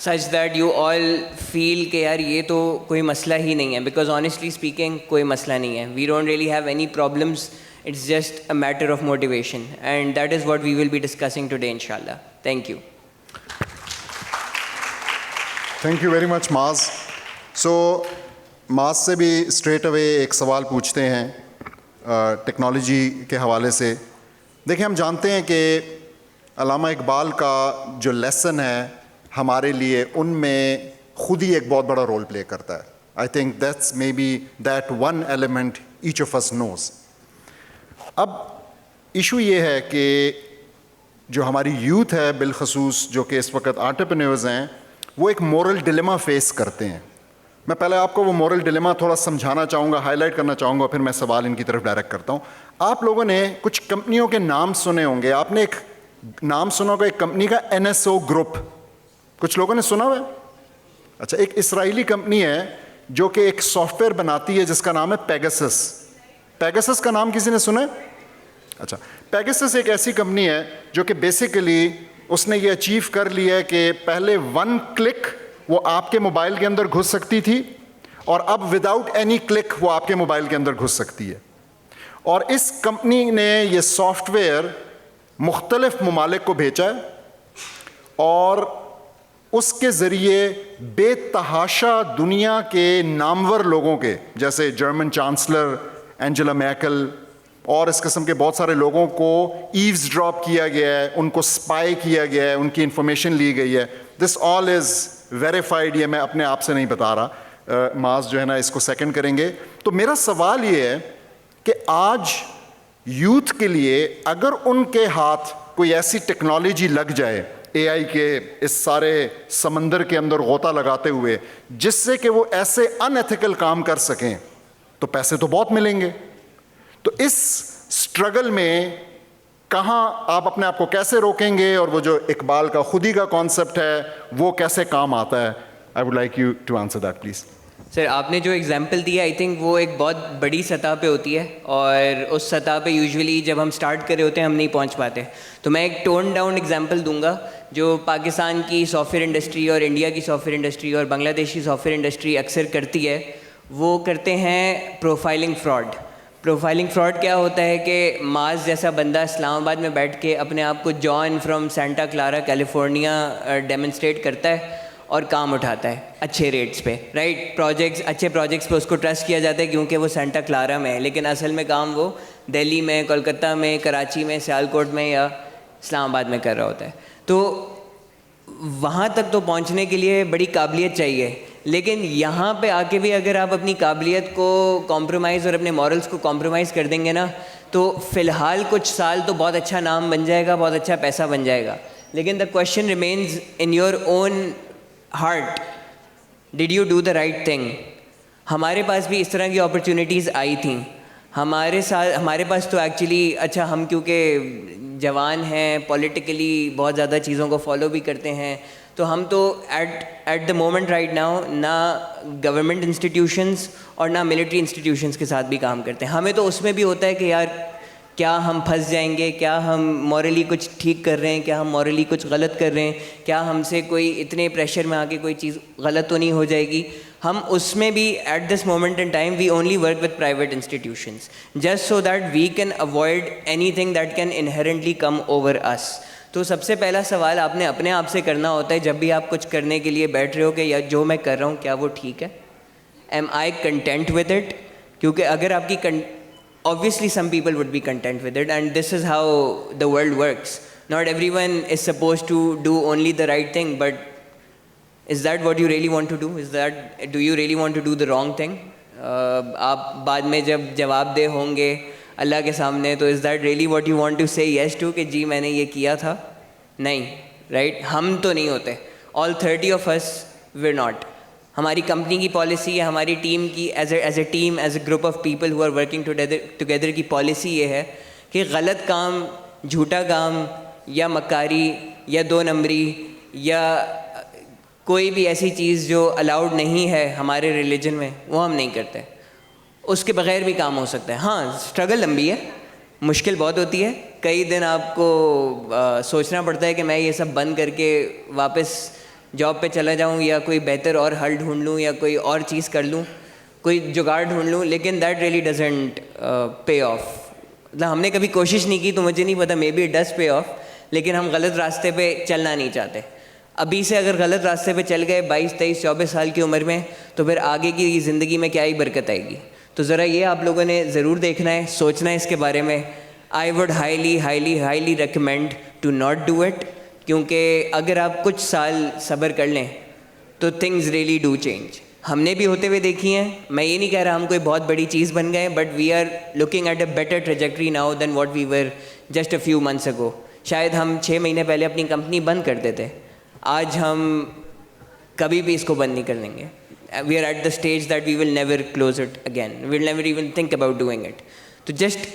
such that you all feel کہ یار یہ تو کوئی مسئلہ ہی نہیں ہے, because honestly speaking کوئی مسئلہ نہیں ہے. We don't really have any problems. It's just a matter of motivation, and that is what we will be discussing today, inshallah. Thank you. Thank you very much, Maaz. So ماز سے بھی straight away ایک سوال پوچھتے ہیں technology کے حوالے سے. دیکھیں, ہم جانتے ہیں کہ علامہ اقبال کا جو لیسن ہے ہمارے لیے, ان میں خود ہی ایک بہت بڑا رول پلے کرتا ہے. I think that's maybe that one element each of us knows. اب ایشو یہ ہے کہ جو ہماری یوتھ ہے بالخصوص, جو کہ اس وقت انٹرپرینیورز ہیں, وہ ایک مورل ڈیلیما فیس کرتے ہیں. میں پہلے آپ کو وہ مورل ڈیلیما تھوڑا سمجھانا چاہوں گا, ہائی لائٹ کرنا چاہوں گا, پھر میں سوال ان کی طرف ڈائریکٹ کرتا ہوں. آپ لوگوں نے کچھ کمپنیوں کے نام سنے ہوں گے. آپ نے ایک نام سنا ہوگا ایک کمپنی کا, NSO گروپ. کچھ لوگوں نے سنا ہوا ہے؟ اچھا, ایک اسرائیلی کمپنی ہے جو کہ ایک سافٹ ویئر بناتی ہے جس کا نام ہے پیگسس. پیگسس کا نام کسی نے سنا ہے؟ اچھا, پیگسس ایک ایسی کمپنی ہے جو کہ بیسیکلی اس نے یہ اچیو کر لیا ہے کہ پہلے 1 کلک وہ آپ کے موبائل کے اندر گھس سکتی تھی, اور اب وداؤٹ اینی کلک وہ آپ کے موبائل کے اندر گھس سکتی ہے. اور اس کمپنی نے یہ سافٹ ویئر مختلف ممالک کو بھیجا ہے, اور اس کے ذریعے بے تحاشا دنیا کے نامور لوگوں کے, جیسے جرمن چانسلر اینجلا میکل اور اس قسم کے بہت سارے لوگوں کو ایوز ڈراپ کیا گیا ہے, ان کو سپائی کیا گیا ہے, ان کی انفارمیشن لی گئی ہے. دس آل از ویریفائڈ. یہ میں اپنے آپ سے نہیں بتا رہا, ماز جو ہے نا اس کو سیکنڈ کریں گے. تو میرا سوال یہ ہے کہ آج یوتھ کے لیے اگر ان کے ہاتھ کوئی ایسی ٹیکنالوجی لگ جائے اے آئی کے اس سارے سمندر کے اندر غوطہ لگاتے ہوئے, جس سے کہ وہ ایسے ان ایتھیکل کام کر سکیں, تو پیسے تو بہت ملیں گے. تو اس اسٹرگل میں کہاں آپ اپنے آپ کو کیسے روکیں گے, اور وہ جو اقبال کا خودی کا کانسیپٹ ہے وہ کیسے کام آتا ہے؟ I would like you to answer that please. Sir, آپ نے جو ایگزامپل دیا آئی تھنک وہ ایک بہت بڑی سطح پہ ہوتی ہے, اور اس سطح پہ یوزولی جب ہم اسٹارٹ کر رہے ہوتے ہیں ہم نہیں پہنچ پاتے. تو میں ایک ٹون ڈاؤن ایگزامپل دوں گا جو پاکستان کی سافٹ ویئر انڈسٹری اور انڈیا کی سافٹ ویئر انڈسٹری اور بنگلہ دیش کی سافٹ ویئر انڈسٹری اکثر کرتی ہے وہ کرتے ہیں پروفائلنگ فراڈ. پروفائلنگ فراڈ کیا ہوتا ہے کہ معاذ جیسا بندہ اسلام آباد میں بیٹھ کے اپنے آپ کو John from Santa Clara California demonstrate کرتا ہے اور کام اٹھاتا ہے اچھے ریٹس پہ, رائٹ. اچھے پروجیکٹس پہ اس کو ٹرسٹ کیا جاتا ہے کیونکہ وہ سینٹا کلارا میں ہے, لیکن اصل میں کام وہ دہلی میں, کولکتہ میں, کراچی میں, سیالکوٹ میں یا اسلام آباد میں کر رہا ہوتا ہے. تو وہاں تک تو پہنچنے کے لیے بڑی قابلیت چاہیے, لیکن یہاں پہ آ کے بھی اگر آپ اپنی قابلیت کو کمپرومائز اور اپنے مورلس کو کمپرومائز کر دیں گے نا, تو فی الحال کچھ سال تو بہت اچھا نام بن جائے گا, بہت اچھا پیسہ بن جائے گا, لیکن دا question remains in your own heart, did you do the right thing. ہمارے پاس بھی اس طرح کی اپرچونیٹیز آئی تھیں. ہمارے پاس تو ایکچولی اچھا ہم کیونکہ جوان ہیں, پولیٹیکلی بہت زیادہ چیزوں کو فالو بھی کرتے ہیں, تو ہم تو at the moment right now نہ گورنمنٹ انسٹیٹیوشنس اور نہ ملٹری انسٹیٹیوشنس کے ساتھ بھی کام کرتے ہیں. ہمیں تو اس میں بھی ہوتا ہے کہ یار کیا ہم پھنس جائیں گے, کیا ہم مورلی کچھ ٹھیک کر رہے ہیں, کیا ہم مورلی کچھ غلط کر رہے ہیں, کیا ہم سے کوئی اتنے پریشر میں آ کے کوئی چیز غلط تو نہیں ہو جائے گی. ہم اس میں بھی at this moment in time we only work with private institutions just so that we can avoid anything that can inherently come over us. تو سب سے پہلا سوال آپ نے اپنے آپ سے کرنا ہوتا ہے جب بھی آپ کچھ کرنے کے لیے بیٹھ رہے ہو کہ یا جو میں کر رہا ہوں کیا وہ ٹھیک ہے, am I content with it. کیونکہ اگر آپ کی obviously some people would be content with it, and this is how the world works. Not everyone is supposed to do only the right thing, but is that what you really want to do? Do you really want to do the wrong thing? آپ بعد میں جب جواب دہ ہوں گے اللہ کے سامنے, تو is that really what you want to say yes to کہ جی میں نے یہ کیا تھا؟ نہیں, right? ہم تو نہیں ہوتے. All 30 of us we're not. ہماری کمپنی کی پالیسی ہے, ہماری ٹیم کی as a team, as a group of people who are working together کی پالیسی یہ ہے کہ غلط کام, جھوٹا کام یا مکاری یا 2 نمبری یا کوئی بھی ایسی چیز جو الاؤڈ نہیں ہے ہمارے ریلیجن میں وہ ہم نہیں کرتے. اس کے بغیر بھی کام ہو سکتا ہے. ہاں اسٹرگل لمبی ہے, مشکل بہت ہوتی ہے, کئی دن آپ کو سوچنا پڑتا ہے کہ میں یہ سب بند کر کے واپس جاب پہ چلا جاؤں یا کوئی بہتر اور حل ڈھونڈ لوں یا کوئی اور چیز کر لوں, کوئی جگاڑ ڈھونڈ لوں, لیکن that really doesn't pay off. مطلب ہم نے کبھی کوشش نہیں کی تو مجھے نہیں پتا, maybe it does pay off, لیکن ہم غلط راستے پہ چلنا نہیں چاہتے. ابھی سے اگر غلط راستے پہ چل گئے 22, 23, 24 سال کی عمر میں, تو پھر آگے کی زندگی میں کیا ہی برکت آئے گی. تو ذرا یہ آپ لوگوں نے ضرور دیکھنا ہے, سوچنا ہے اس کے بارے میں. I would highly recommend to not do it, کیونکہ اگر آپ کچھ سال صبر کر لیں تو تھنگز ریئلی ڈو چینج. ہم نے بھی ہوتے ہوئے دیکھی ہیں, میں یہ نہیں کہہ رہا ہم کوئی بہت بڑی چیز بن گئے, but we are looking at a better trajectory now than what we were just a few months ago. شاید ہم 6 مہینے پہلے اپنی کمپنی بند کر دیتے, آج ہم کبھی بھی اس کو بند نہیں کر دیں گے. We are at the stage that we will never close it again, we will never even think about doing it. تو جسٹ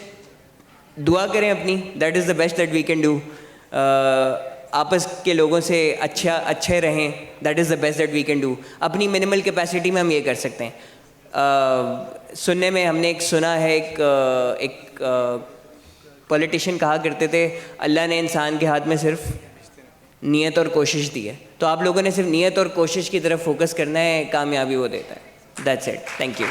دعا کریں اپنی, that is the best that we can do. آپس کے لوگوں سے اچھے رہیں, that is the best that we can do. اپنی منیمل کیپیسٹی میں ہم یہ کر سکتے ہیں. سننے میں ہم نے ایک سنا ہے, ایک پولیٹیشین کہا کرتے تھے اللہ نے انسان کے ہاتھ میں صرف نیت اور کوشش دی ہے. تو آپ لوگوں نے صرف نیت اور کوشش کی طرف فوکس کرنا ہے, کامیابی وہ دیتا ہے. That's it, thank you.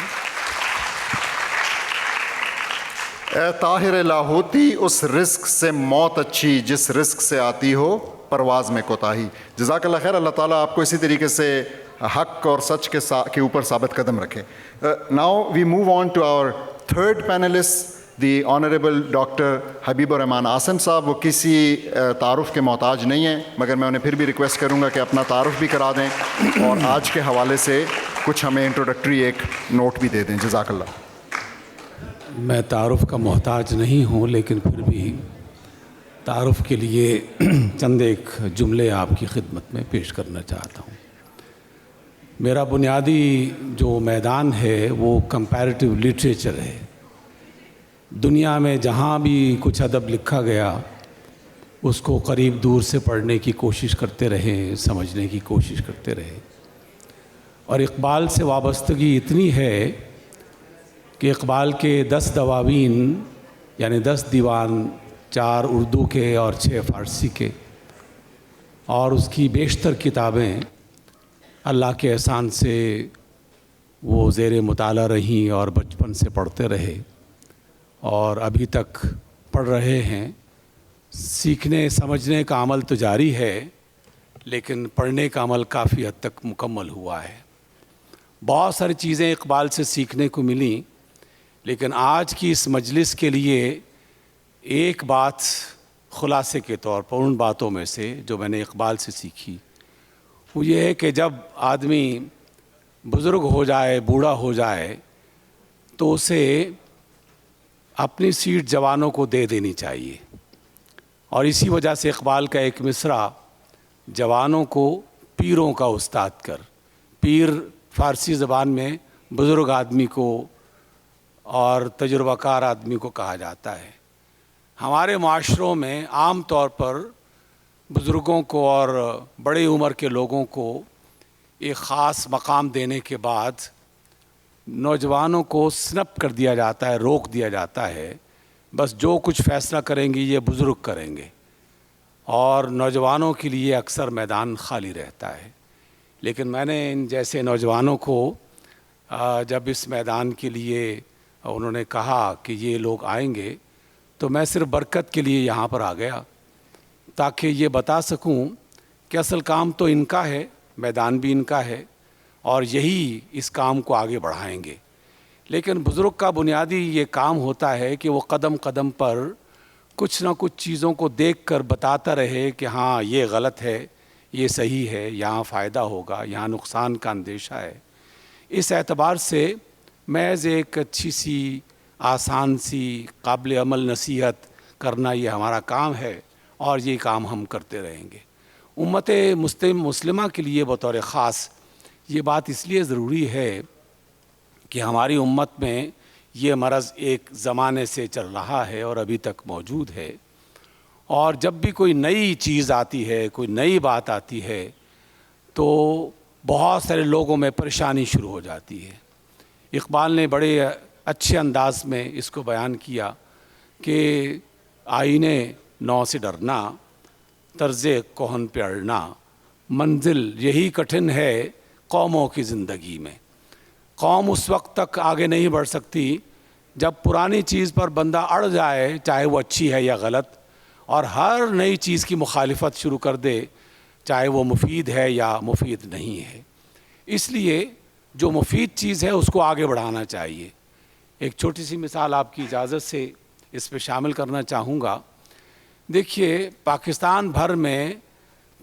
اے طاہر لاہوتی, اس رزق سے موت اچھی جس رزق سے آتی ہو پرواز میں کوتاہی. جزاک اللہ خیر. اللہ تعالیٰ آپ کو اسی طریقے سے حق اور سچ کے اوپر ثابت قدم رکھے. Now we move on to our third panelist, the honourable doctor Habib Ur-Rahman Asim صاحب. وہ کسی تعارف کے محتاج نہیں ہیں, مگر میں انہیں پھر بھی ریکویسٹ کروں گا کہ اپنا تعارف بھی کرا دیں اور آج کے حوالے سے کچھ ہمیں انٹروڈکٹری ایک نوٹ بھی دے دیں. جزاک اللہ. میں تعارف کا محتاج نہیں ہوں, لیکن پھر بھی تعارف کے لیے چند ایک جملے آپ کی خدمت میں پیش کرنا چاہتا ہوں. میرا بنیادی جو میدان ہے وہ کمپیریٹیو لٹریچر ہے. دنیا میں جہاں بھی کچھ ادب لکھا گیا اس کو قریب دور سے پڑھنے کی کوشش کرتے رہے, سمجھنے کی کوشش کرتے رہے. اور اقبال سے وابستگی اتنی ہے کہ اقبال کے 10 دواوین یعنی 10 دیوان, 4 اردو کے اور 6 فارسی کے, اور اس کی بیشتر کتابیں اللہ کے احسان سے وہ زیر مطالعہ رہیں اور بچپن سے پڑھتے رہے اور ابھی تک پڑھ رہے ہیں. سیکھنے سمجھنے کا عمل تو جاری ہے لیکن پڑھنے کا عمل کافی حد تک مکمل ہوا ہے. بہت ساری چیزیں اقبال سے سیکھنے کو ملیں لیکن آج کی اس مجلس کے لیے ایک بات خلاصے کے طور پر ان باتوں میں سے جو میں نے اقبال سے سیکھی وہ یہ ہے کہ جب آدمی بزرگ ہو جائے بوڑھا ہو جائے تو اسے اپنی سیٹ جوانوں کو دے دینی چاہیے. اور اسی وجہ سے اقبال کا ایک مصرع جوانوں کو پیروں کا استاد کر. پیر فارسی زبان میں بزرگ آدمی کو اور تجربہ کار آدمی کو کہا جاتا ہے. ہمارے معاشروں میں عام طور پر بزرگوں کو اور بڑے عمر کے لوگوں کو ایک خاص مقام دینے کے بعد نوجوانوں کو سنپ کر دیا جاتا ہے, روک دیا جاتا ہے. بس جو کچھ فیصلہ کریں گے یہ بزرگ کریں گے اور نوجوانوں کے لیے اکثر میدان خالی رہتا ہے. لیکن میں نے ان جیسے نوجوانوں کو جب اس میدان کے لیے انہوں نے کہا کہ یہ لوگ آئیں گے تو میں صرف برکت کے لیے یہاں پر آ گیا تاکہ یہ بتا سکوں کہ اصل کام تو ان کا ہے, میدان بھی ان کا ہے اور یہی اس کام کو آگے بڑھائیں گے. لیکن بزرگ کا بنیادی یہ کام ہوتا ہے کہ وہ قدم قدم پر کچھ نہ کچھ چیزوں کو دیکھ کر بتاتا رہے کہ ہاں یہ غلط ہے, یہ صحیح ہے, یہاں فائدہ ہوگا, یہاں نقصان کا اندیشہ ہے. اس اعتبار سے محض ایک اچھی سی آسان سی قابل عمل نصیحت کرنا یہ ہمارا کام ہے اور یہ کام ہم کرتے رہیں گے. امت مسلمہ کے لیے بطور خاص یہ بات اس لیے ضروری ہے کہ ہماری امت میں یہ مرض ایک زمانے سے چل رہا ہے اور ابھی تک موجود ہے. اور جب بھی کوئی نئی چیز آتی ہے, کوئی نئی بات آتی ہے تو بہت سارے لوگوں میں پریشانی شروع ہو جاتی ہے. اقبال نے بڑے اچھے انداز میں اس کو بیان کیا کہ آئینے نو سے ڈرنا, طرز کہن پہ اڑنا, منزل یہی کٹھن ہے قوموں کی زندگی میں. قوم اس وقت تک آگے نہیں بڑھ سکتی جب پرانی چیز پر بندہ اڑ جائے, چاہے وہ اچھی ہے یا غلط, اور ہر نئی چیز کی مخالفت شروع کر دے چاہے وہ مفید ہے یا مفید نہیں ہے. اس لیے جو مفید چیز ہے اس کو آگے بڑھانا چاہیے. ایک چھوٹی سی مثال آپ کی اجازت سے اس پہ شامل کرنا چاہوں گا. دیکھیے پاکستان بھر میں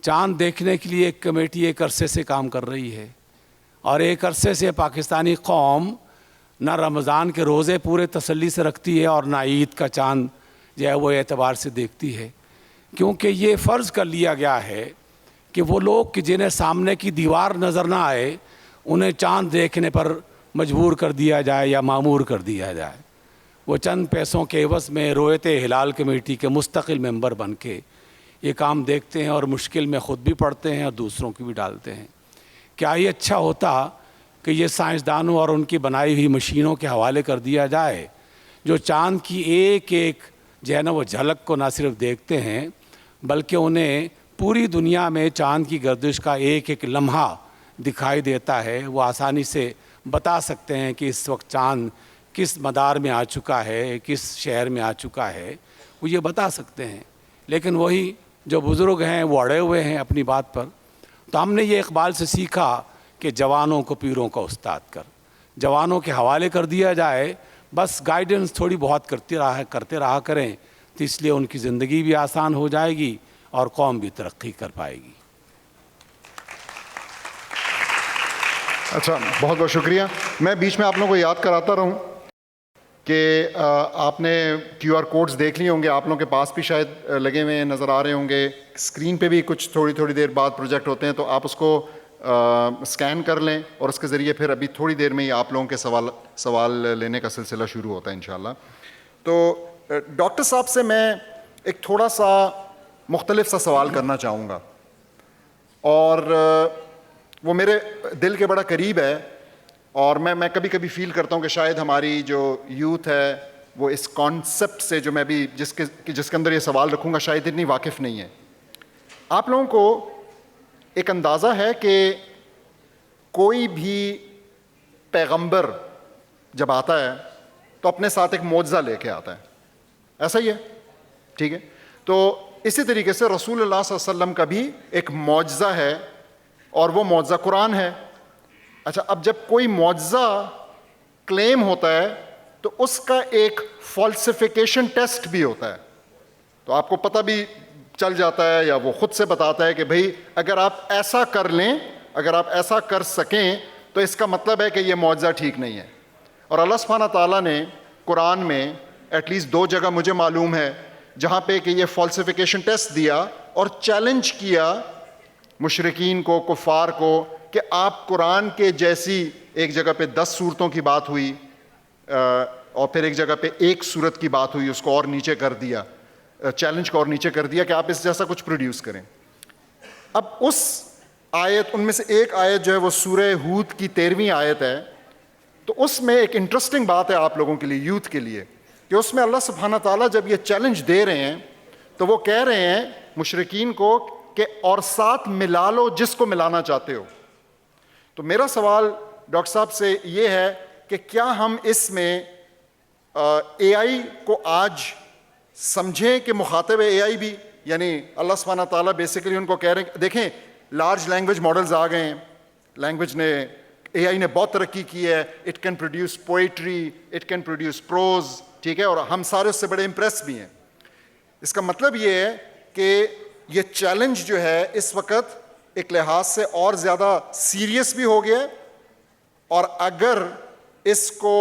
چاند دیکھنے کے لیے ایک کمیٹی ایک عرصے سے کام کر رہی ہے اور ایک عرصے سے پاکستانی قوم نہ رمضان کے روزے پورے تسلی سے رکھتی ہے اور نہ عید کا چاند جو ہے وہ اعتبار سے دیکھتی ہے, کیونکہ یہ فرض کر لیا گیا ہے کہ وہ لوگ کہ جنہیں سامنے کی دیوار نظر نہ آئے انہیں چاند دیکھنے پر مجبور کر دیا جائے یا معمور کر دیا جائے. وہ چند پیسوں کے عوض میں رویت ہلال کمیٹی کے مستقل ممبر بن کے یہ کام دیکھتے ہیں اور مشکل میں خود بھی پڑتے ہیں اور دوسروں کی بھی ڈالتے ہیں. کیا یہ اچھا ہوتا کہ یہ سائنسدانوں اور ان کی بنائی ہوئی مشینوں کے حوالے کر دیا جائے جو چاند کی ایک ایک جو ہے نا وہ جھلک کو نہ صرف دیکھتے ہیں بلکہ انہیں پوری دنیا میں چاند کی گردش کا ایک ایک لمحہ دکھائی دیتا ہے. وہ آسانی سے بتا سکتے ہیں کہ اس وقت چاند کس مدار میں آ چکا ہے, کس شہر میں آ چکا ہے, وہ یہ بتا سکتے ہیں. لیکن وہی جو بزرگ ہیں وہ اڑے ہوئے ہیں اپنی بات پر. تو ہم نے یہ اقبال سے سیکھا کہ جوانوں کو پیروں کا استاد کر, جوانوں کے حوالے کر دیا جائے, بس گائیڈنس تھوڑی بہت کرتے رہا کریں تو اس لیے ان کی زندگی بھی آسان ہو جائے گی اور قوم بھی ترقی کر پائے گی. اچھا, بہت بہت شکریہ. میں بیچ میں آپ لوگوں کو یاد کراتا رہوں کہ آپ نے کیو آر کوڈز دیکھ لیے ہوں گے, آپ لوگوں کے پاس بھی شاید لگے ہوئے نظر آ رہے ہوں گے. اسکرین پہ بھی کچھ تھوڑی دیر بعد پروجیکٹ ہوتے ہیں تو آپ اس کو اسکین کر لیں اور اس کے ذریعے پھر ابھی تھوڑی دیر میں ہی آپ لوگوں کے سوال لینے کا سلسلہ شروع ہوتا ہے انشاءاللہ. تو ڈاکٹر صاحب سے میں ایک تھوڑا سا مختلف سا سوال کرنا چاہوں گا اور وہ میرے دل کے بڑا قریب ہے اور میں کبھی کبھی فیل کرتا ہوں کہ شاید ہماری جو یوتھ ہے وہ اس کانسیپٹ سے جو میں بھی جس کے اندر یہ سوال رکھوں گا شاید اتنی واقف نہیں ہے. آپ لوگوں کو ایک اندازہ ہے کہ کوئی بھی پیغمبر جب آتا ہے تو اپنے ساتھ ایک معجزہ لے کے آتا ہے, ایسا ہی ہے, ٹھیک ہے؟ تو اسی طریقے سے رسول اللہ صلی اللہ علیہ وسلم کا بھی ایک معجزہ ہے, اور وہ معجزہ قرآن ہے. اچھا, اب جب کوئی معجزہ کلیم ہوتا ہے تو اس کا ایک فالسیفیکیشن ٹیسٹ بھی ہوتا ہے. تو آپ کو پتہ بھی چل جاتا ہے, یا وہ خود سے بتاتا ہے کہ بھئی اگر آپ ایسا کر لیں, اگر آپ ایسا کر سکیں تو اس کا مطلب ہے کہ یہ معجزہ ٹھیک نہیں ہے. اور اللہ سبحانہ تعالیٰ نے قرآن میں ایٹ لیسٹ 2 جگہ مجھے معلوم ہے جہاں پہ کہ یہ فالسیفیکیشن ٹیسٹ دیا اور چیلنج کیا مشرکین کو, کفار کو, کہ آپ قرآن کے جیسی, ایک جگہ پہ 10 صورتوں کی بات ہوئی اور پھر ایک جگہ پہ 1 صورت کی بات ہوئی, اس کو اور نیچے کر دیا, چیلنج کو اور نیچے کر دیا کہ آپ اس جیسا کچھ پروڈیوس کریں. اب اس آیت, ان میں سے ایک آیت جو ہے وہ سورہ ہود کی 13ویں آیت ہے, تو اس میں ایک انٹرسٹنگ بات ہے آپ لوگوں کے لیے, یوتھ کے لیے, کہ اس میں اللہ سبحانہ تعالیٰ جب یہ چیلنج دے رہے ہیں تو وہ کہہ رہے ہیں مشرکین کو کہ اور ساتھ ملا لو جس کو ملانا چاہتے ہو. تو میرا سوال ڈاکٹر صاحب سے یہ ہے کہ کیا ہم اس میں اے آئی کو آج سمجھیں کہ مخاطب اے آئی بھی, یعنی اللہ سبحانہ تعالیٰ بیسیکلی ان کو کہہ رہے ہیں, دیکھیں لارج لینگویج ماڈلز آ گئے ہیں, لینگویج نے, اے آئی نے بہت ترقی کی ہے, it can produce poetry, it can produce prose, ٹھیک ہے, اور ہم سارے اس سے بڑے امپریس بھی ہیں. اس کا مطلب یہ ہے کہ یہ چیلنج جو ہے اس وقت ایک لحاظ سے اور زیادہ سیریس بھی ہو گیا ہے, اور اگر اس کو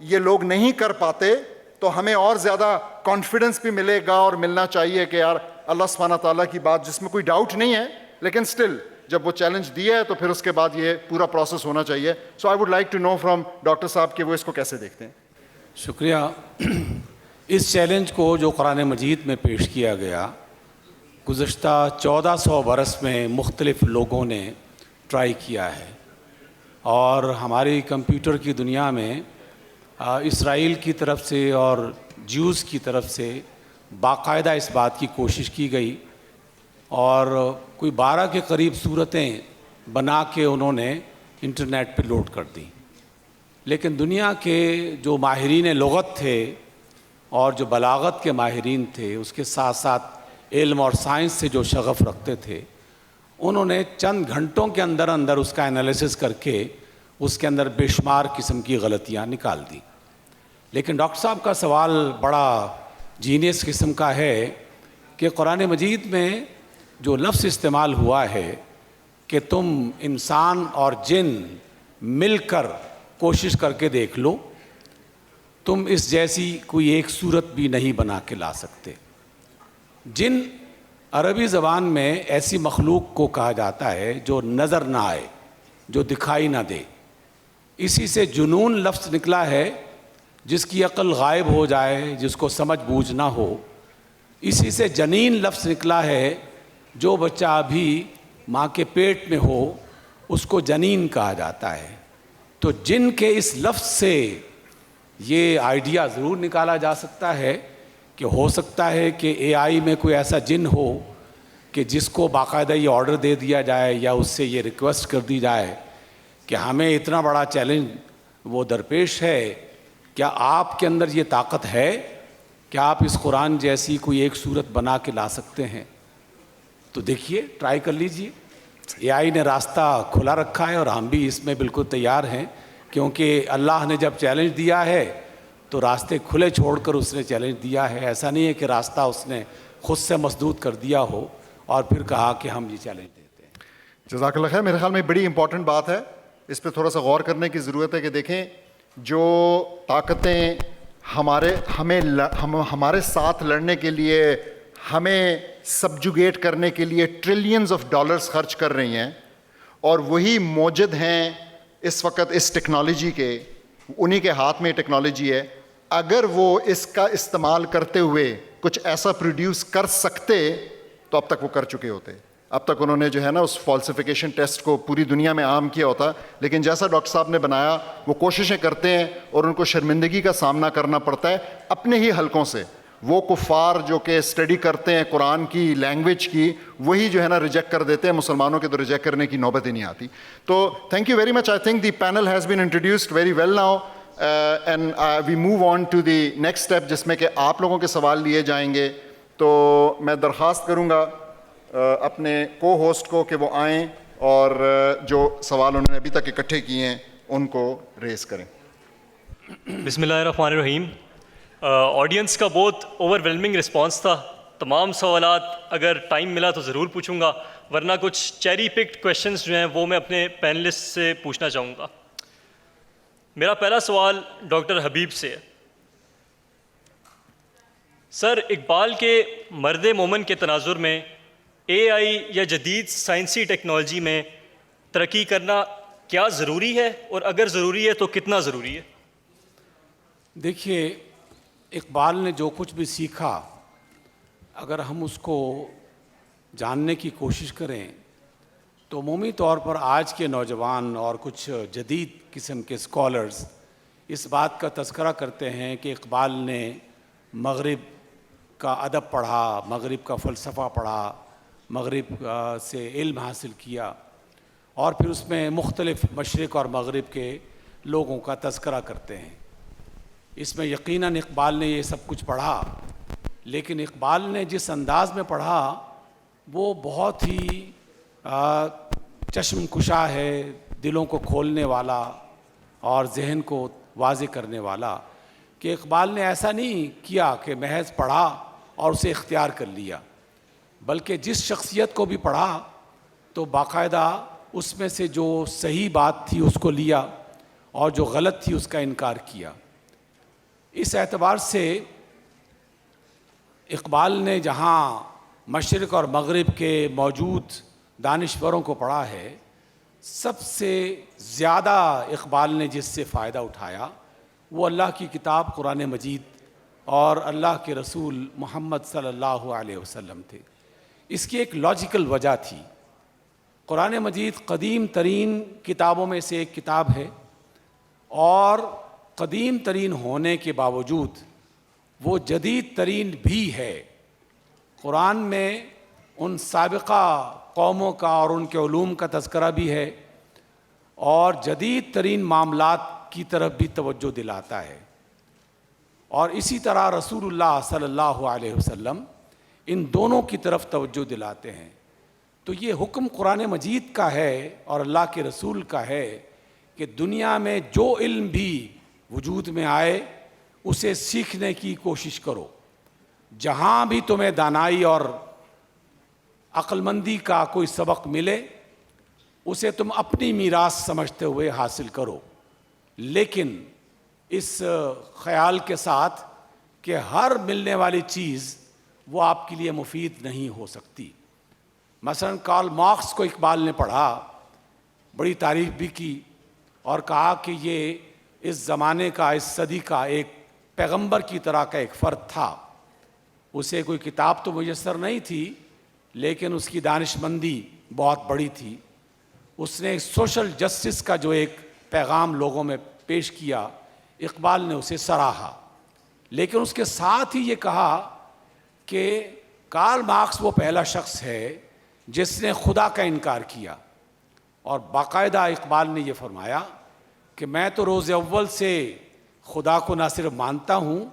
یہ لوگ نہیں کر پاتے تو ہمیں اور زیادہ کانفیڈنس بھی ملے گا, اور ملنا چاہیے کہ یار اللہ سبحانہ تعالیٰ کی بات جس میں کوئی ڈاؤٹ نہیں ہے, لیکن سٹل جب وہ چیلنج دیا ہے تو پھر اس کے بعد یہ پورا پروسیس ہونا چاہیے. So I would like to know from doctor صاحب کہ وہ اس کو کیسے دیکھتے ہیں. شکریہ. اس چیلنج کو جو قرآن مجید میں پیش کیا گیا, گزشتہ 1400 برس میں مختلف لوگوں نے ٹرائی کیا ہے, اور ہماری کمپیوٹر کی دنیا میں اسرائیل کی طرف سے اور جیوز کی طرف سے باقاعدہ اس بات کی کوشش کی گئی, اور کوئی 12 کے قریب صورتیں بنا کے انہوں نے انٹرنیٹ پہ لوڈ کر دی. لیکن دنیا کے جو ماہرین لغت تھے اور جو بلاغت کے ماہرین تھے, اس کے ساتھ ساتھ علم اور سائنس سے جو شغف رکھتے تھے, انہوں نے چند گھنٹوں کے اندر اندر اس کا انالیسس کر کے اس کے اندر بے شمار قسم کی غلطیاں نکال دی. لیکن ڈاکٹر صاحب کا سوال بڑا جینیس قسم کا ہے کہ قرآن مجید میں جو لفظ استعمال ہوا ہے کہ تم انسان اور جن مل کر کوشش کر کے دیکھ لو, تم اس جیسی کوئی ایک صورت بھی نہیں بنا کے لا سکتے. جن عربی زبان میں ایسی مخلوق کو کہا جاتا ہے جو نظر نہ آئے, جو دکھائی نہ دے. اسی سے جنون لفظ نکلا ہے, جس کی عقل غائب ہو جائے, جس کو سمجھ بوجھ نہ ہو. اسی سے جنین لفظ نکلا ہے, جو بچہ ابھی ماں کے پیٹ میں ہو اس کو جنین کہا جاتا ہے. تو جن کے اس لفظ سے یہ آئیڈیا ضرور نکالا جا سکتا ہے کہ ہو سکتا ہے کہ اے آئی میں کوئی ایسا جن ہو کہ جس کو باقاعدہ یہ آرڈر دے دیا جائے یا اس سے یہ ریکویسٹ کر دی جائے کہ ہمیں اتنا بڑا چیلنج وہ درپیش ہے, کیا آپ کے اندر یہ طاقت ہے کہ آپ اس قرآن جیسی کوئی ایک صورت بنا کے لا سکتے ہیں؟ تو دیکھیے, ٹرائی کر لیجئے. اے آئی نے راستہ کھلا رکھا ہے اور ہم بھی اس میں بالکل تیار ہیں, کیونکہ اللہ نے جب چیلنج دیا ہے تو راستے کھلے چھوڑ کر اس نے چیلنج دیا ہے. ایسا نہیں ہے کہ راستہ اس نے خود سے مسدود کر دیا ہو اور پھر کہا کہ ہم یہ چیلنج دیتے ہیں. جزاک اللہ خیر. میرے خیال میں بڑی امپورٹنٹ بات ہے, اس پہ تھوڑا سا غور کرنے کی ضرورت ہے کہ دیکھیں جو طاقتیں ہمارے ساتھ لڑنے کے لیے, ہمیں سبجوگیٹ کرنے کے لیے ٹریلینز آف ڈالرز خرچ کر رہی ہیں, اور وہی موجد ہیں اس وقت اس ٹیکنالوجی کے, انہی کے ہاتھ میں ٹیکنالوجی ہے. اگر وہ اس کا استعمال کرتے ہوئے کچھ ایسا پروڈیوس کر سکتے تو اب تک وہ کر چکے ہوتے. اب تک انہوں نے جو ہے نا اس فالسیفیکیشن ٹیسٹ کو پوری دنیا میں عام کیا ہوتا. لیکن جیسا ڈاکٹر صاحب نے بنایا, وہ کوششیں کرتے ہیں اور ان کو شرمندگی کا سامنا کرنا پڑتا ہے اپنے ہی حلقوں سے. وہ کفار جو کہ اسٹڈی کرتے ہیں قرآن کی لینگویج کی, وہی جو ہے نا ریجیکٹ کر دیتے ہیں, مسلمانوں کے تو ریجیکٹ کرنے کی نوبت ہی نہیں آتی. تو thank you very much. I think the panel has been introduced very well now and we move on to the next step, جس میں کہ آپ لوگوں کے سوال لیے جائیں گے. تو میں درخواست کروں گا اپنے کو ہوسٹ کو کہ وہ آئیں اور جو سوال انہوں نے ابھی تک اکٹھے کیے ہیں ان کو ریز کریں. بسم اللہ الرحمن الرحیم. آڈینس کا بہت اوور ویلمنگ رسپانس تھا. تمام سوالات اگر ٹائم ملا تو ضرور پوچھوں گا, ورنہ کچھ چیری پکڈ کویشچنس جو ہیں وہ میں اپنے پینلسٹ سے پوچھنا چاہوں گا. میرا پہلا سوال ڈاکٹر حبیب سے ہے. سر, اقبال کے مرد مومن کے تناظر میں اے آئی یا جدید سائنسی ٹیکنالوجی میں ترقی کرنا کیا ضروری ہے, اور اگر ضروری ہے تو کتنا ضروری ہے؟ دیکھیے, اقبال نے جو کچھ بھی سیکھا اگر ہم اس کو جاننے کی کوشش کریں تو عمومی طور پر آج کے نوجوان اور کچھ جدید قسم کے اسکالرز اس بات کا تذکرہ کرتے ہیں کہ اقبال نے مغرب کا ادب پڑھا, مغرب کا فلسفہ پڑھا, مغرب سے علم حاصل کیا, اور پھر اس میں مختلف مشرق اور مغرب کے لوگوں کا تذکرہ کرتے ہیں. اس میں یقیناً اقبال نے یہ سب کچھ پڑھا, لیکن اقبال نے جس انداز میں پڑھا وہ بہت ہی چشم کشا ہے, دلوں کو کھولنے والا اور ذہن کو واضح کرنے والا. کہ اقبال نے ایسا نہیں کیا کہ محض پڑھا اور اسے اختیار کر لیا, بلکہ جس شخصیت کو بھی پڑھا تو باقاعدہ اس میں سے جو صحیح بات تھی اس کو لیا اور جو غلط تھی اس کا انکار کیا. اس اعتبار سے اقبال نے جہاں مشرق اور مغرب کے موجود دانشوروں کو پڑھا ہے, سب سے زیادہ اقبال نے جس سے فائدہ اٹھایا وہ اللہ کی کتاب قرآن مجید اور اللہ کے رسول محمد صلی اللہ علیہ وسلم تھے. اس کی ایک لاجیکل وجہ تھی. قرآن مجید قدیم ترین کتابوں میں سے ایک کتاب ہے, اور قدیم ترین ہونے کے باوجود وہ جدید ترین بھی ہے. قرآن میں ان سابقہ قوموں کا اور ان کے علوم کا تذکرہ بھی ہے, اور جدید ترین معاملات کی طرف بھی توجہ دلاتا ہے. اور اسی طرح رسول اللہ صلی اللہ علیہ وسلم ان دونوں کی طرف توجہ دلاتے ہیں. تو یہ حکم قرآن مجید کا ہے اور اللہ کے رسول کا ہے کہ دنیا میں جو علم بھی وجود میں آئے اسے سیکھنے کی کوشش کرو. جہاں بھی تمہیں دانائی اور عقل مندی کا کوئی سبق ملے اسے تم اپنی میراث سمجھتے ہوئے حاصل کرو, لیکن اس خیال کے ساتھ کہ ہر ملنے والی چیز وہ آپ کے لیے مفید نہیں ہو سکتی. مثلا کارل مارکس کو اقبال نے پڑھا, بڑی تعریف بھی کی اور کہا کہ یہ اس زمانے کا, اس صدی کا ایک پیغمبر کی طرح کا ایک فرد تھا. اسے کوئی کتاب تو میسر نہیں تھی, لیکن اس کی دانشمندی بہت بڑی تھی. اس نے سوشل جسٹس کا جو ایک پیغام لوگوں میں پیش کیا, اقبال نے اسے سراہا. لیکن اس کے ساتھ ہی یہ کہا کہ کارل مارکس وہ پہلا شخص ہے جس نے خدا کا انکار کیا, اور باقاعدہ اقبال نے یہ فرمایا کہ میں تو روز اول سے خدا کو نہ صرف مانتا ہوں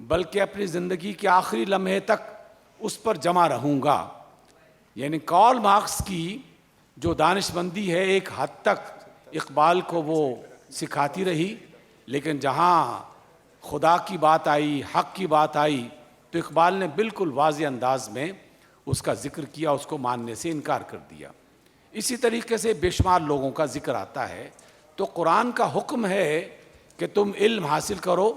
بلکہ اپنی زندگی کے آخری لمحے تک اس پر جمع رہوں گا. یعنی کارل مارکس کی جو دانشمندی ہے ایک حد تک اقبال کو وہ سکھاتی رہی, لیکن جہاں خدا کی بات آئی, حق کی بات آئی, تو اقبال نے بالکل واضح انداز میں اس کا ذکر کیا, اس کو ماننے سے انکار کر دیا. اسی طریقے سے بے شمار لوگوں کا ذکر آتا ہے. تو قرآن کا حکم ہے کہ تم علم حاصل کرو,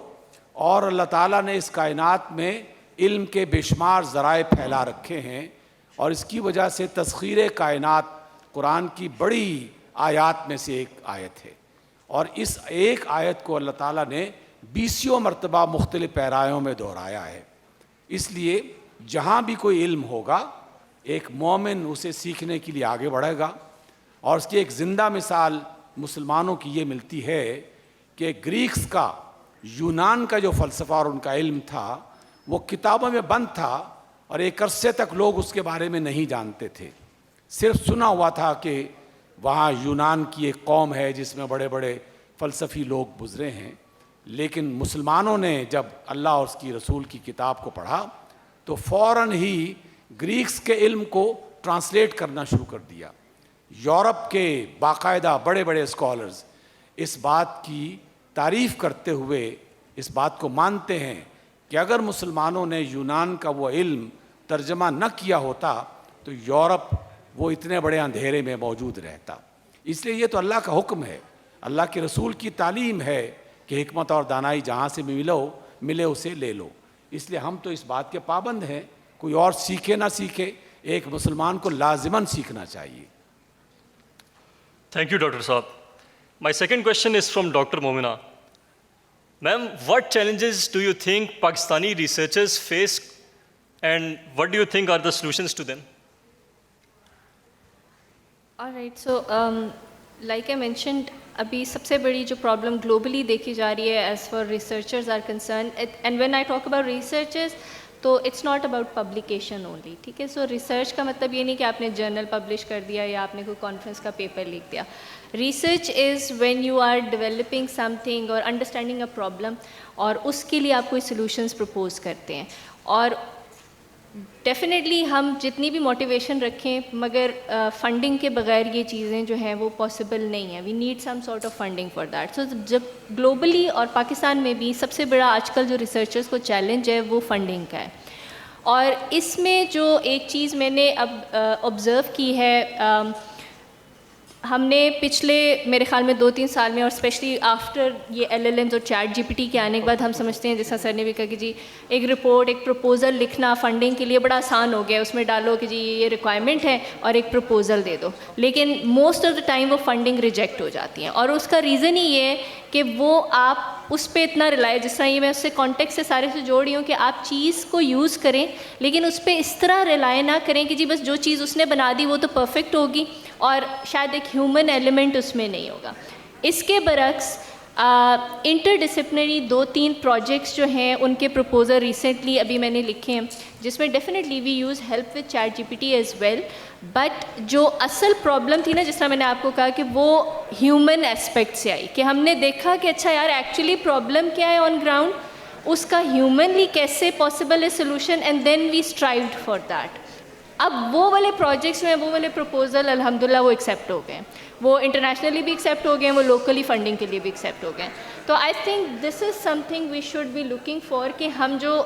اور اللہ تعالیٰ نے اس کائنات میں علم کے بے شمار ذرائع پھیلا رکھے ہیں, اور اس کی وجہ سے تسخیر کائنات قرآن کی بڑی آیات میں سے ایک آیت ہے. اور اس ایک آیت کو اللہ تعالیٰ نے 20 مرتبہ مختلف پیرایوں میں دہرایا ہے. اس لیے جہاں بھی کوئی علم ہوگا ایک مومن اسے سیکھنے کے لیے آگے بڑھے گا. اور اس کی ایک زندہ مثال مسلمانوں کی یہ ملتی ہے کہ گریکس کا, یونان کا جو فلسفہ اور ان کا علم تھا وہ کتابوں میں بند تھا اور ایک عرصے تک لوگ اس کے بارے میں نہیں جانتے تھے. صرف سنا ہوا تھا کہ وہاں یونان کی ایک قوم ہے جس میں بڑے بڑے فلسفی لوگ گزرے ہیں. لیکن مسلمانوں نے جب اللہ اور اس کی رسول کی کتاب کو پڑھا تو فوراً ہی گریکس کے علم کو ٹرانسلیٹ کرنا شروع کر دیا. یورپ کے باقاعدہ بڑے بڑے اسکالرز اس بات کی تعریف کرتے ہوئے اس بات کو مانتے ہیں کہ اگر مسلمانوں نے یونان کا وہ علم ترجمہ نہ کیا ہوتا تو یورپ وہ اتنے بڑے اندھیرے میں موجود رہتا. اس لیے یہ تو اللہ کا حکم ہے, اللہ کے رسول کی تعلیم ہے کہ حکمت اور دانائی جہاں سے ملے اسے لے لو. اس لیے ہم تو اس بات کے پابند ہیں, کوئی اور سیکھے نہ سیکھے, ایک مسلمان کو لازماً سیکھنا چاہیے. Thank you, Dr. Saab. My second question is from Dr. Momina. Ma'am, what challenges do you think Pakistani researchers face and what do you think are the solutions to them? All right, so like I mentioned, abhi sabse badi jo problem globally dekhi ja rahi hai as far researchers are concerned, and when I talk about researchers, تو it's not about publication only, ٹھیک ہے. So research کا مطلب یہ نہیں کہ آپ نے جرنل پبلش کر دیا یا آپ نے کوئی کانفرنس کا پیپر لکھ دیا. Research is when you are developing something اور انڈرسٹینڈنگ اے پرابلم, اور اس کے لیے آپ کوئی سلوشنس پرپوز کرتے ہیں. اور ڈیفینیٹلی ہم جتنی بھی موٹیویشن رکھیں مگر فنڈنگ کے بغیر یہ چیزیں جو ہیں وہ پاسبل نہیں ہیں. We need some sort of funding for that. So جب گلوبلی اور پاکستان میں بھی سب سے بڑا آج کل جو ریسرچرز کو چیلنج ہے وہ فنڈنگ کا ہے. اور اس میں جو ایک چیز میں نے اب آبزرو کی ہے, ہم نے پچھلے میرے خیال میں 2-3 سال میں, اور اسپیشلی آفٹر یہ LLMs اور چیٹ GPT کے آنے کے بعد, ہم سمجھتے ہیں جیسا سر نے بھی کہا کہ جی ایک رپورٹ, ایک پروپوزل لکھنا فنڈنگ کے لیے بڑا آسان ہو گیا. اس میں ڈالو کہ جی یہ ریکوائرمنٹ ہے اور ایک پروپوزل دے دو, لیکن موسٹ آف دا ٹائم وہ فنڈنگ ریجیکٹ ہو جاتی ہیں. اور اس کا ریزن ہی یہ ہے کہ وہ آپ اس پہ اتنا ریلائی, جس طرح یہ میں اس سے کانٹیکٹ سے سارے سے جوڑ رہی ہوں کہ آپ چیز کو یوز کریں لیکن اس پہ اس طرح ریلائی نہ کریں کہ جی بس جو چیز اس نے بنا دی وہ تو پرفیکٹ ہوگی اور شاید ایک ہیومن ایلیمنٹ اس میں نہیں ہوگا. اس کے برعکس انٹر ڈسپلنری 2-3 پروجیکٹس جو ہیں ان کے پروپوزل ریسنٹلی ابھی میں نے لکھے ہیں, جس میں definitely we use help with chat GPT as well. But جو اصل پرابلم تھی نا, جس طرح میں نے آپ کو کہا کہ وہ ہیومن اسپیکٹ سے آئی, کہ ہم نے دیکھا کہ اچھا یار ایکچولی پرابلم کیا ہے آن گراؤنڈ, اس کا ہیومنلی کیسے پاسبل ہے solution, and then we strived for that. اب وہ والے پروجیکٹس میں وہ والے پروپوزل الحمدللہ وہ ایکسیپٹ ہو گئے ہیں, وہ انٹرنیشنلی بھی ایکسیپٹ ہو گئے ہیں, وہ لوکلی فنڈنگ کے لیے بھی ایکسیپٹ ہو گئے ہیں. تو I think this is something we should be looking for, کہ ہم جو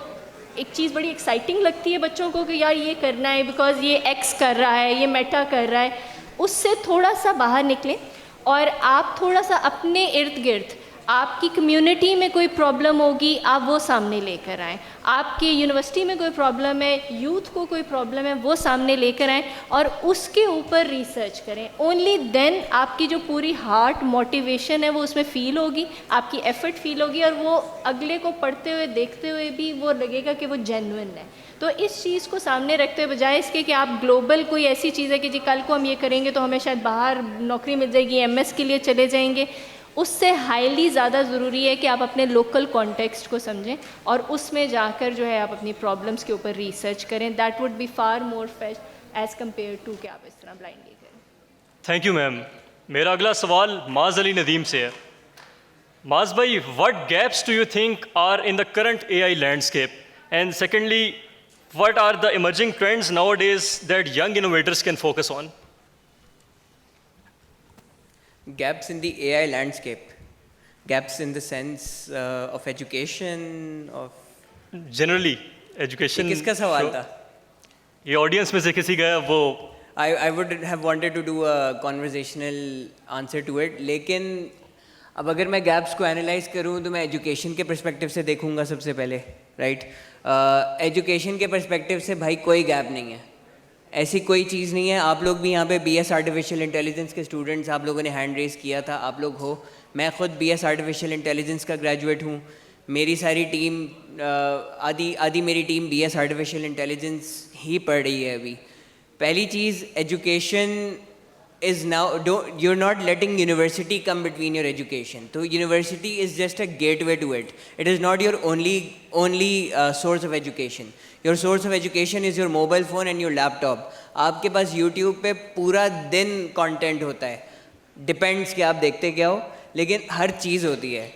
ایک چیز بڑی ایکسائٹنگ لگتی ہے بچوں کو کہ یار یہ کرنا ہے بیکاز یہ ایکس کر رہا ہے, یہ میٹا کر رہا ہے, اس سے تھوڑا سا باہر نکلیں اور آپ تھوڑا سا اپنے ارد گرد آپ کی کمیونٹی میں کوئی پرابلم ہوگی آپ وہ سامنے لے کر آئیں, آپ کی یونیورسٹی میں کوئی پرابلم ہے, یوتھ کو کوئی پرابلم ہے, وہ سامنے لے کر آئیں اور اس کے اوپر ریسرچ کریں. اونلی دین آپ کی جو پوری ہارٹ موٹیویشن ہے وہ اس میں فیل ہوگی, آپ کی ایفرٹ فیل ہوگی, اور وہ اگلے کو پڑھتے ہوئے دیکھتے ہوئے بھی وہ لگے گا کہ وہ جینوئن ہے. تو اس چیز کو سامنے رکھتے ہوئے بجائے اس کے کہ آپ گلوبل کوئی ایسی چیز ہے کہ جی کل کو ہم یہ کریں گے تو ہمیں شاید باہر نوکری مل جائے گی, MS کے لیے چلے جائیں گے, اس سے ہائیلی زیادہ ضروری ہے کہ آپ اپنے لوکل کانٹیکسٹ کو سمجھیں اور اس میں جا کر جو ہے آپ اپنی پرابلمس کے اوپر ریسرچ کریں. That would be far more fish as compare to کہ آپ اس طرح بلائنڈلی کریں. Thank you ma'am. میرا اگلا سوال معاذ علی ندیم سے ہے. معاذ بھائی, what gaps do you think are in the current AI landscape? And secondly, what are the emerging trends nowadays that young innovators can focus on? Gaps in the AI landscape. Gaps in the sense of education, of Generally, education. کس کا سوال تھا؟ یہ audience میں سے کسی کا ہے وہ. I would have wanted to do a conversational answer to it, لیکن اب اگر میں گیپس کو انالائز کروں تو میں ایجوکیشن کے پرسپیکٹیو سے دیکھوں گا سب سے پہلے, رائٹ. ایجوکیشن کے پرسپیکٹیو سے بھائی کوئی گیپ نہیں ہے, ایسی کوئی چیز نہیں ہے. آپ لوگ بھی یہاں پہ BS آرٹیفیشیل انٹیلیجنس کے اسٹوڈنٹس, آپ لوگوں نے ہینڈ ریز کیا تھا, آپ لوگ ہو. میں خود BS آرٹیفیشیل انٹیلیجنس کا گریجویٹ ہوں. میری ساری ٹیم آدھی میری ٹیم BS آرٹیفیشیل انٹیلیجنس ہی پڑھ رہی ہے ابھی. پہلی چیز, education is now, you're not letting university come between your education. So university is just a gateway to it. It is not your only source of education. Your source of education is your mobile phone and your laptop. آپ کے پاس YouTube پہ پورا دن content ہوتا ہے, depends کہ آپ دیکھتے کیا ہو, لیکن ہر چیز ہوتی ہے.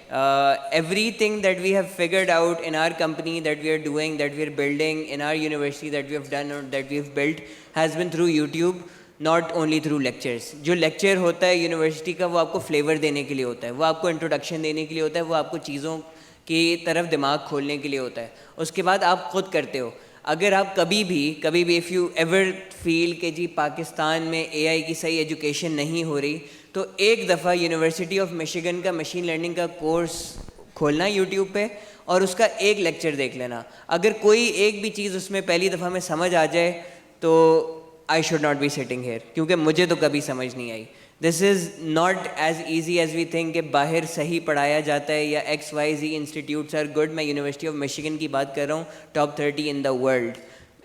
Everything that we have figured out in our company, that we are doing, that we are building in our university, that we have done or that we have built has been through YouTube, not only through lectures. جو lecture ہوتا ہے university کا وہ آپ کو flavour دینے کے لیے ہوتا ہے, وہ آپ کو انٹروڈکشن دینے کے لیے ہوتا ہے, وہ آپ کو چیزوں کی طرف دماغ کھولنے کے لیے ہوتا ہے. اس کے بعد آپ خود کرتے ہو. اگر آپ کبھی بھی اف یو ایور فیل کہ جی پاکستان میں اے آئی کی صحیح ایجوکیشن نہیں ہو رہی, تو ایک دفعہ یونیورسٹی آف مشیگن کا مشین لرننگ کا کورس کھولنا یوٹیوب پہ اور اس کا ایک لیکچر دیکھ لینا. اگر کوئی ایک بھی چیز اس میں پہلی دفعہ میں سمجھ آ جائے تو I should not be sitting here, کیونکہ مجھے تو کبھی سمجھ نہیں آئی. This is not as easy as we think کہ باہر صحیح پڑھایا جاتا ہے یا XYZ انسٹیٹیوٹس آر گڈ. میں یونیورسٹی آف مشیگن کی بات کر رہا ہوں, top 30 in the world.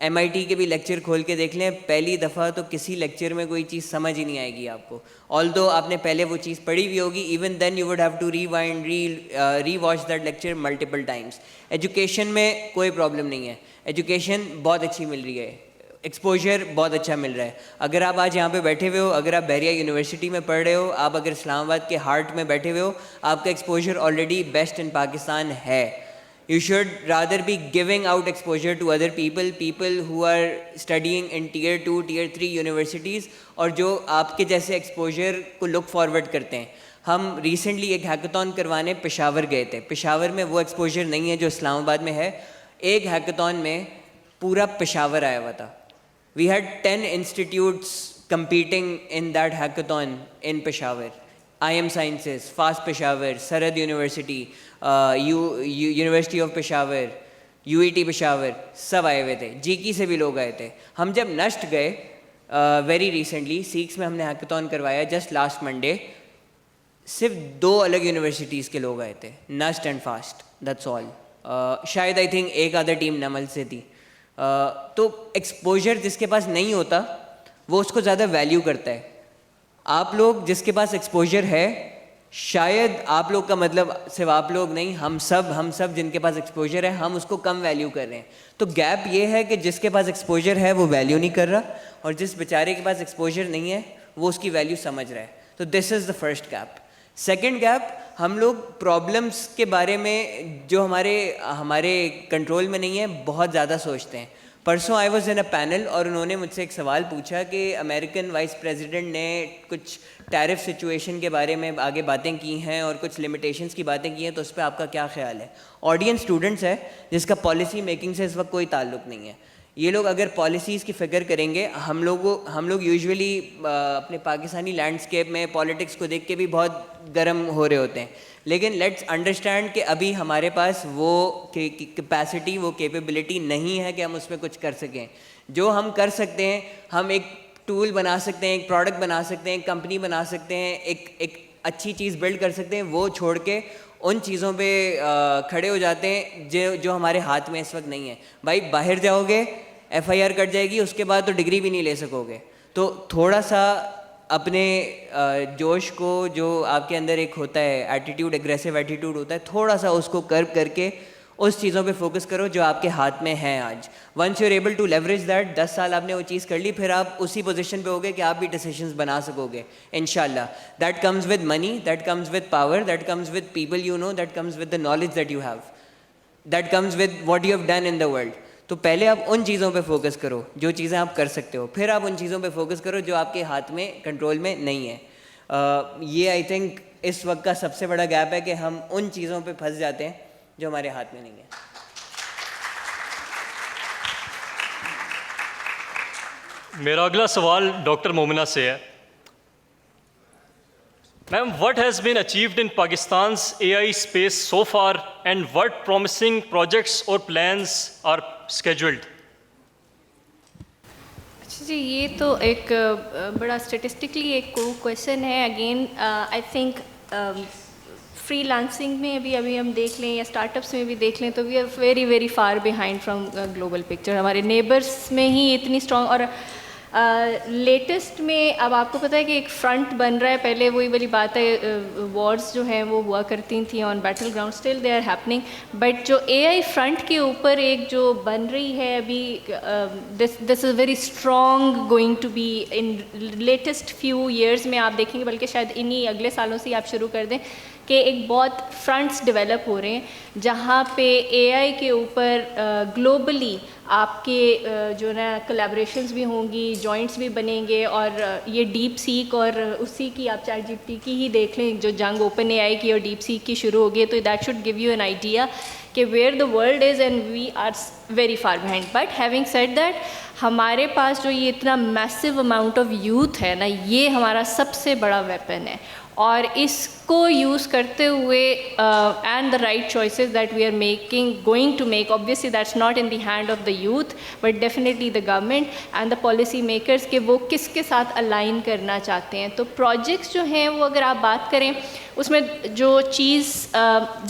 MIT کے بھی لیکچر کھول کے دیکھ لیں, پہلی دفعہ تو کسی لیکچر میں کوئی چیز سمجھ ہی نہیں آئے گی آپ کو, although آپ نے پہلے وہ چیز پڑھی بھی ہوگی. Even then you would have to rewatch that lecture multiple times. Education میں کوئی پرابلم نہیں ہے, ایجوکیشن بہت اچھی مل رہی ہے, ایکسپوجر بہت اچھا مل رہا ہے. اگر آپ آج یہاں پہ بیٹھے ہوئے ہو, اگر آپ بحریہ یونیورسٹی میں پڑھ رہے ہو, آپ اگر اسلام آباد کے ہارٹ میں بیٹھے ہوئے ہو, آپ کا exposure already best in Pakistan ہے. You should rather be giving out exposure to other people who are studying in tier 2, tier 3 universities, اور جو آپ کے جیسے ایکسپوجر کو لک فارورڈ کرتے ہیں. ہم ریسنٹلی ایک ہیکاتھون کروانے پشاور گئے تھے. پشاور میں وہ ایکسپوجر نہیں ہے جو اسلام آباد میں ہے. ایک ہیکاتھون میں پورا پشاور آیا ہوا تھا. We had 10 institutes competing in that hackathon in Peshawar. IM Sciences, FAST Peshawar, Sarad University, University of Peshawar, UET Peshawar, سب آئے ہوئے تھے. GK سے بھی لوگ آئے تھے. ہم جب نشٹ گئے ویری ریسنٹلی سیکس میں ہم نے ہیکاتھون کروایا جسٹ لاسٹ منڈے, صرف 2 الگ یونیورسٹیز کے لوگ آئے تھے, نشٹ اینڈ فاسٹ, دیٹس آل. شاید آئی تھنک ایک آدھا ٹیم نمل سے تھی. تو ایکسپوجر جس کے پاس نہیں ہوتا وہ اس کو زیادہ ویلیو کرتا ہے. آپ لوگ جس کے پاس ایکسپوجر ہے, شاید آپ لوگ کا مطلب صرف آپ لوگ نہیں, ہم سب جن کے پاس ایکسپوجر ہے ہم اس کو کم ویلیو کر رہے ہیں. تو گیپ یہ ہے کہ جس کے پاس ایکسپوجر ہے وہ ویلیو نہیں کر رہا, اور جس بیچارے کے پاس ایکسپوجر نہیں ہے وہ اس کی ویلیو سمجھ رہا ہے. تو this is the first gap. Second gap, ہم لوگ پرابلمس کے بارے میں جو ہمارے کنٹرول میں نہیں ہے بہت زیادہ سوچتے ہیں. پرسوں I was in a panel اور انہوں نے مجھ سے ایک سوال پوچھا کہ امریکن وائس پریزیڈنٹ نے کچھ ٹیرف سچویشن کے بارے میں آگے باتیں کی ہیں اور کچھ لمیٹیشنس کی باتیں کی ہیں, تو اس پہ آپ کا کیا خیال ہے. آڈینس اسٹوڈنٹس ہے جس کا پالیسی میکنگ سے اس وقت کوئی تعلق نہیں ہے. یہ لوگ اگر پالیسیز کی فکر کریں گے, ہم لوگ یوزولی اپنے پاکستانی لینڈسکیپ میں پالیٹکس کو دیکھ کے بھی بہت گرم ہو رہے ہوتے ہیں, لیکن لیٹس انڈرسٹینڈ کہ ابھی ہمارے پاس وہ کیپیسٹی, وہ کیپیبلٹی نہیں ہے کہ ہم اس میں کچھ کر سکیں. جو ہم کر سکتے ہیں, ہم ایک ٹول بنا سکتے ہیں, ایک پروڈکٹ بنا سکتے ہیں, ایک کمپنی بنا سکتے ہیں, ایک اچھی چیز بلڈ کر سکتے ہیں. وہ چھوڑ کے ان چیزوں پہ کھڑے ہو جاتے ہیں جو ہمارے ہاتھ میں اس وقت نہیں ہے. بھائی باہر جاؤ گے FIR کٹ جائے گی, اس کے بعد تو ڈگری بھی نہیں لے سکو گے. تو تھوڑا سا اپنے جوش کو, جو آپ کے اندر ایک ہوتا ہے ایٹیٹیوڈ, ایگریسو ایٹیٹیوڈ ہوتا ہے, تھوڑا سا اس کو کرب کر کے اس چیزوں پہ فوکس کرو جو آپ کے ہاتھ میں ہیں آج. Once you are able to leverage that, 10 سال آپ نے وہ چیز کر لی, پھر آپ اسی پوزیشن پہ ہوگے کہ آپ بھی ڈیسیشنز بنا سکو گے انشاءاللہ. That comes with money, that comes with power, that comes with people you know, that comes with the knowledge that you have, that comes with what you have done in the world. تو پہلے آپ ان چیزوں پہ focus کرو جو چیزیں آپ کر سکتے ہو, پھر آپ ان چیزوں پہ فوکس کرو جو آپ کے ہاتھ میں کنٹرول میں نہیں ہے. یہ آئی تھنک اس وقت کا سب سے بڑا گیپ ہے کہ ہم ان چیزوں پہ پھنس جاتے ہیں جو ہمارے ہاتھ میں نہیں ہے. میرا اگلا سوال ڈاکٹر مومنہ سے ہے. میم, what has been achieved in Pakistan's AI space so far and what promising projects or plans are scheduled? جی, یہ تو ایک بڑا اسٹیٹسٹکلی ایک کویشچن ہے. Again I think free lancing میں ابھی ہم دیکھ لیں یا اسٹارٹ اپس میں بھی دیکھ لیں تو we are very very far behind from global picture. ہمارے نیبرس میں ہی اتنی اسٹرانگ, اور لیٹسٹ میں اب آپ کو پتہ ہے کہ ایک فرنٹ بن رہا ہے. پہلے وہی والی بات ہے, وارز جو ہیں وہ ہوا کرتی تھیں on battle ground, still they are happening, but جو اے آئی فرنٹ کے اوپر ایک جو بن رہی ہے ابھی, this is very strong going to be in latest few years میں. آپ دیکھیں گے بلکہ شاید انہی اگلے سالوں سے آپ شروع کر دیں کہ ایک بہت فرنٹس ڈیولپ ہو رہے ہیں جہاں پہ اے آئی کے اوپر گلوبلی آپ کے جو نا کولیبریشنز بھی ہوں گی, جوائنٹس بھی بنیں گے, اور یہ ڈیپ سیک اور اسی کی آپ چیٹ جی پی ٹی کی ہی دیکھ لیں, جو جنگ اوپن اے آئی کی اور ڈیپ سیک کی شروع ہو گئی, تو that should give you an idea کہ where the world is and we are very far behind. But having said that, ہمارے پاس جو یہ اتنا میسو اماؤنٹ آف یوتھ ہے نا, یہ ہمارا سب سے بڑا ویپن ہے, اور اس کو یوز کرتے ہوئے and the right choices that we are making going to make, obviously that's not in the hand of the youth but definitely the government and the policy makers کہ وہ کس کے ساتھ الائن کرنا چاہتے ہیں. تو پروجیکٹس جو ہیں وہ اگر آپ بات کریں اس میں جو چیز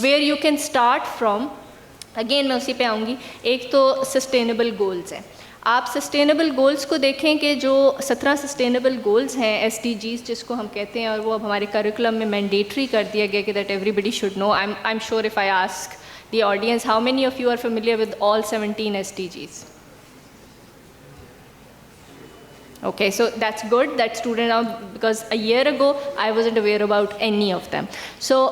where you can start from, again میں اسی پہ آؤں گی. ایک تو سسٹینیبل گولز ہیں. آپ سسٹینیبل گولز کو دیکھیں کہ جو 17 سسٹینیبل گولز ہیں, ایس ڈی جیز جس کو ہم کہتے ہیں, اور وہ اب ہمارے کریکولم میں مینڈیٹری کر دیا گیا کہ that everybody should know. I am sure if I ask the audience how many of you are familiar with all 17 S D Gs. Okay, so that's good. That student now, because a year ago I wasn't aware about any of them. So